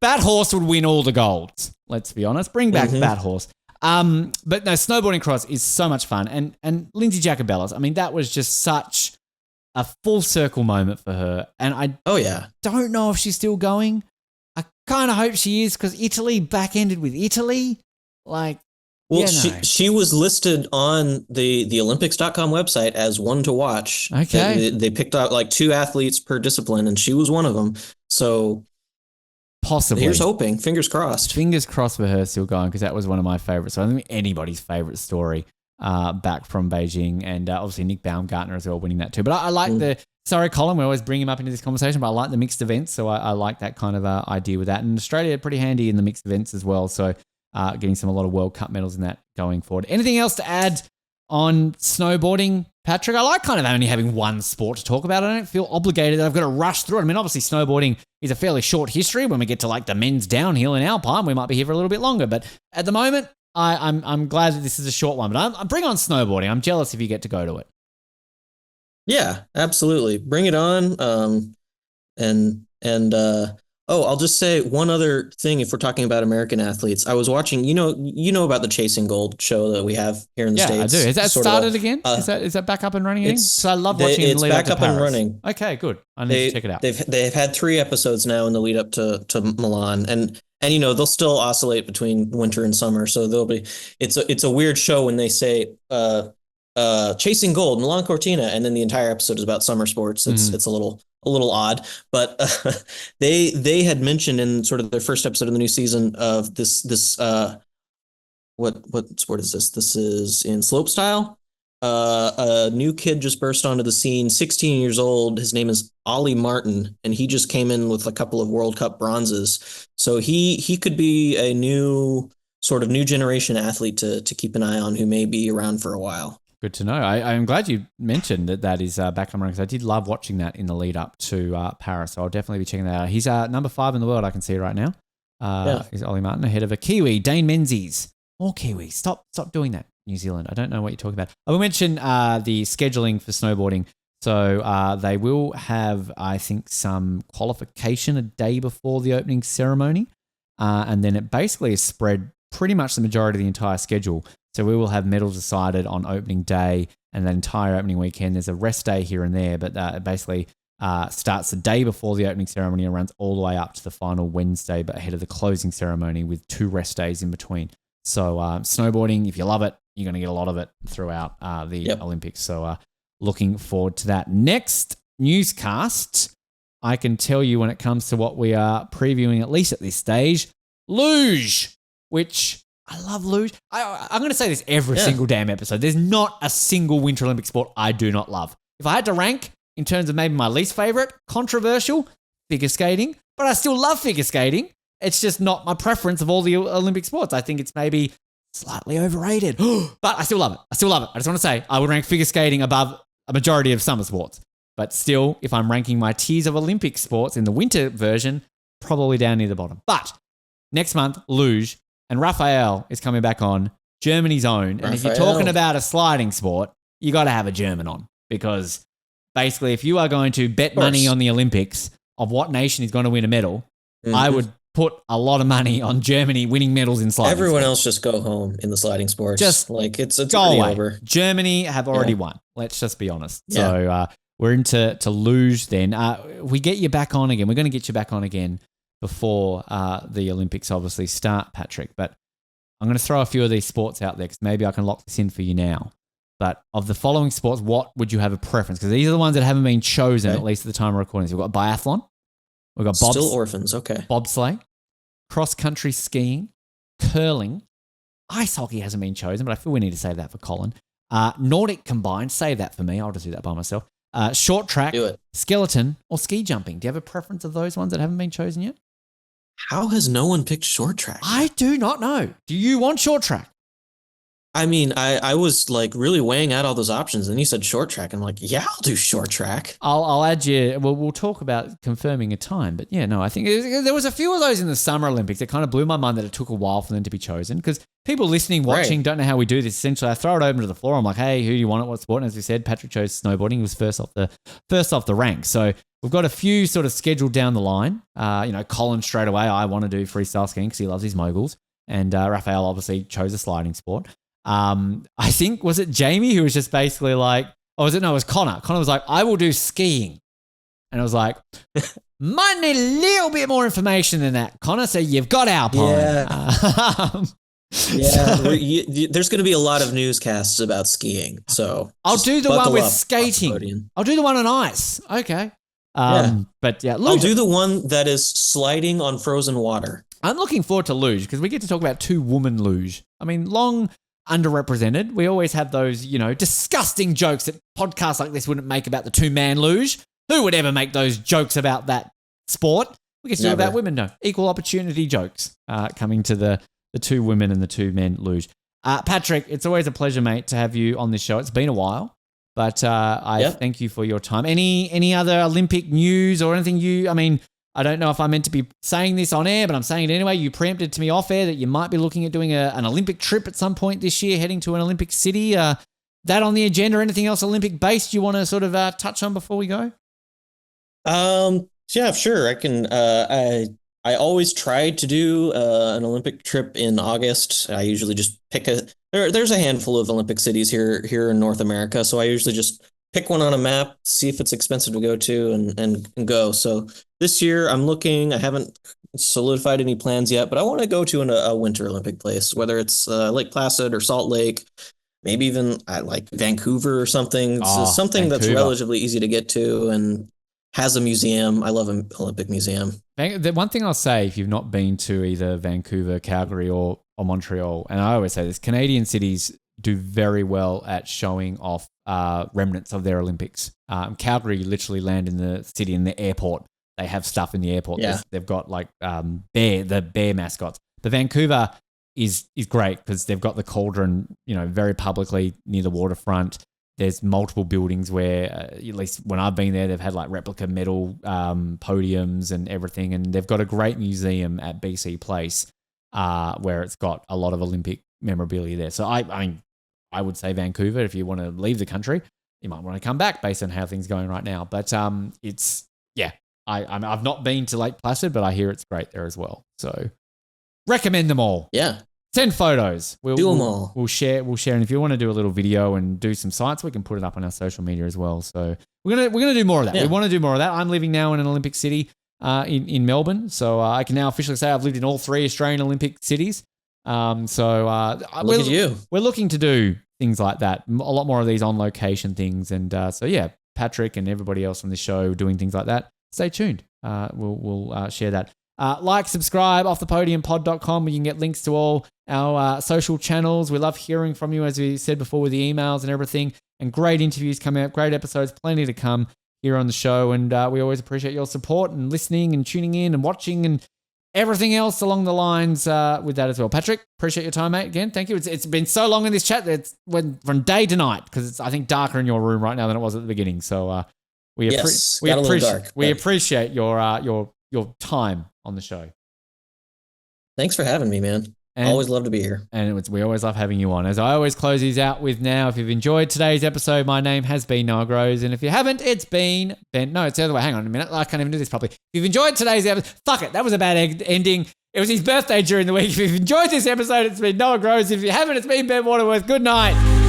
Horse would win all the golds, let's be honest. Bring back Bat Horse. But no, snowboarding cross is so much fun. And Lindsay Jacobellis, I mean, that was just such a full circle moment for her. And I don't know if she's still going. I kind of hope she is, because Italy back-ended with Italy. She was listed on the Olympics.com website as one to watch. Okay. They picked out like 2 athletes per discipline, and she was one of them. So possibly. Here's hoping. Fingers crossed. Fingers crossed for her still going, because that was one of my favorites. So I think anybody's favorite story back from Beijing. And obviously Nick Baumgartner as well winning that too. But I like sorry, Colin, we always bring him up into this conversation, but I like the mixed events. So I like that kind of idea with that. And Australia pretty handy in the mixed events as well. So getting a lot of World Cup medals in that going forward. Anything else to add on snowboarding, Patrick? I like kind of only having one sport to talk about. I don't feel obligated that I've got to rush through it. I mean, obviously snowboarding is a fairly short history. When we get to like the men's downhill in Alpine, we might be here for a little bit longer. But at the moment, I'm glad that this is a short one. But I'm bring on snowboarding. I'm jealous if you get to go to it. Yeah, absolutely. Bring it on. I'll just say one other thing. If we're talking about American athletes, I was watching, you know about the Chasing Gold show that we have here in the States. Yeah, I do. Has that started again? Is that back up and running again? So I love watching it in the lead up to Paris. It's back up and running. Okay, good. I need to check it out. They've had 3 episodes now in the lead up to Milan, and they'll still oscillate between winter and summer. So it's a weird show when they say Chasing Gold, Milano-Cortina, and then the entire episode is about summer sports. It's a little odd, but they had mentioned in sort of their first episode of the new season of this what sport is this? This is in slopestyle. A new kid just burst onto the scene, 16 years old. His name is Ollie Martin, and he just came in with a couple of World Cup bronzes. So he could be a new generation athlete to keep an eye on, who may be around for a while. Good to know. I'm glad you mentioned that is back on running, because I did love watching that in the lead up to Paris. So I'll definitely be checking that out. He's number 5 in the world, I can see right now. Is Ollie Martin, ahead of a Kiwi, Dane Menzies. More Kiwis. Stop doing that, New Zealand. I don't know what you're talking about. I will mention the scheduling for snowboarding. So they will have, I think, some qualification a day before the opening ceremony. And then it basically is spread pretty much the majority of the entire schedule. So we will have medals decided on opening day and the entire opening weekend. There's a rest day here and there, but it basically starts the day before the opening ceremony and runs all the way up to the final Wednesday, but ahead of the closing ceremony with 2 rest days in between. So snowboarding, if you love it, you're going to get a lot of it throughout the Olympics. So looking forward to that. Next newscast, I can tell you when it comes to what we are previewing, at least at this stage, luge, which I love luge. I'm going to say this every single damn episode. There's not a single Winter Olympic sport I do not love. If I had to rank in terms of maybe my least favorite, controversial, figure skating, but I still love figure skating. It's just not my preference of all the Olympic sports. I think it's maybe slightly overrated, but I still love it. I just want to say I would rank figure skating above a majority of summer sports. But still, if I'm ranking my tiers of Olympic sports in the winter version, probably down near the bottom. But next month, luge, and Raphael is coming back on, Germany's own. And if you're talking about a sliding sport, you got to have a German on, because basically if you are going to bet money on the Olympics of what nation is going to win a medal, I would put a lot of money on Germany winning medals in sliding. Everyone else just go home in the sliding sports. Just like it's go away. Over. Germany have already won. Let's just be honest. So we're into luge then. We get you back on again. We're going to get you back on again before the Olympics obviously start, Patrick. But I'm going to throw a few of these sports out there because maybe I can lock this in for you now. But of the following sports, what would you have a preference? Because these are the ones that haven't been chosen, at least at the time of recording. So we've got biathlon. We've got still orphans, okay. Bobsleigh, cross-country skiing, curling. Ice hockey hasn't been chosen, but I feel we need to save that for Colin. Nordic combined, save that for me. I'll just do that by myself. Short track, skeleton, or ski jumping. Do you have a preference of those ones that haven't been chosen yet? How has no one picked short track? I do not know. Do you want short track? I mean, I was like really weighing out all those options, and you said short track. I'm like, yeah, I'll do short track. I'll add you. Well, we'll talk about confirming a time, but yeah, no, I think there was a few of those in the Summer Olympics. It kind of blew my mind that it took a while for them to be chosen, because people listening, watching, don't know how we do this. Essentially, I throw it open to the floor. I'm like, hey, who do you want at what sport? And as we said, Patrick chose snowboarding. He was first off the rank. So we've got a few sort of scheduled down the line. Colin straight away, I want to do freestyle skiing because he loves his moguls, and Raphael obviously chose a sliding sport. I think, was it Jamie who was just basically like, it was Connor. Connor was like, I will do skiing. And I was like, might need a little bit more information than that, Connor. So you've got Alpine. There's going to be a lot of newscasts about skiing. So I'll do the one with skating. I'll do the one on ice. Okay. But yeah, luge. I'll do the one that is sliding on frozen water. I'm looking forward to luge because we get to talk about 2 women luge. I mean, long underrepresented. We always have those, disgusting jokes that podcasts like this wouldn't make about the 2-man luge. Who would ever make those jokes about that sport? We get to do about women, no. Equal opportunity jokes coming to the 2 women and the 2 men luge. Patrick, it's always a pleasure, mate, to have you on this show. It's been a while, but I thank you for your time. Any other Olympic news or anything I don't know if I'm meant to be saying this on air, but I'm saying it anyway. You preempted to me off air that you might be looking at doing an Olympic trip at some point this year, heading to an Olympic city. That on the agenda? Anything else Olympic based you want to sort of touch on before we go? Yeah, sure. I can. I always tried to do an Olympic trip in August. I usually just pick there's a handful of Olympic cities here in North America, so I usually just pick one on a map, see if it's expensive to go to, and go. So this year I'm looking. I haven't solidified any plans yet, but I want to go to a Winter Olympic place, whether it's Lake Placid or Salt Lake, maybe even like Vancouver or something. Something Vancouver. That's relatively easy to get to and has a museum. I love an Olympic museum. The one thing I'll say, if you've not been to either Vancouver, Calgary, or Montreal, and I always say this, Canadian cities do very well at showing off remnants of their Olympics. Calgary literally land in the city in the airport. They have stuff in the airport. Yeah. They've got like the bear mascots. But Vancouver is great because they've got the cauldron, very publicly near the waterfront. There's multiple buildings where, at least when I've been there, they've had like replica medal podiums and everything. And they've got a great museum at BC Place where it's got a lot of Olympic memorabilia there. So I would say Vancouver if you want to leave the country. you might want to come back based on how things are going right now. But it's I've not been to Lake Placid, but I hear it's great there as well. So recommend them all. Yeah. Send photos. Do them all. We'll share. And if you want to do a little video and do some sites, we can put it up on our social media as well. So we're gonna do more of that. Yeah. We want to do more of that. I'm living now in an Olympic city in Melbourne, so I can now officially say I've lived in all 3 Australian Olympic cities. Look at you. We're looking to do things like that. A lot more of these on location things, and so yeah, Patrick and everybody else on this show doing things like that. Stay tuned. We'll share that. Like, subscribe, offthepodiumpod.com, where you can get links to all our social channels. We love hearing from you, as we said before, with the emails and everything. And great interviews coming out, great episodes, plenty to come here on the show. And we always appreciate your support and listening and tuning in and watching and everything else along the lines with that as well. Patrick, appreciate your time, mate. Again, thank you. It's been so long in this chat that it's went from day to night, because it's, I think, darker in your room right now than it was at the beginning. So we appreciate your time on the show. Thanks for having me, man. And, always love to be here. And we always love having you on. As I always close these out with now, if you've enjoyed today's episode, my name has been Noah Groves. And if you haven't, it's been Ben. No, it's the other way. Hang on a minute. I can't even do this properly. If you've enjoyed today's episode, fuck it. That was a bad ending. It was his birthday during the week. If you've enjoyed this episode, it's been Noah Groves. If you haven't, it's been Ben Waterworth. Good night.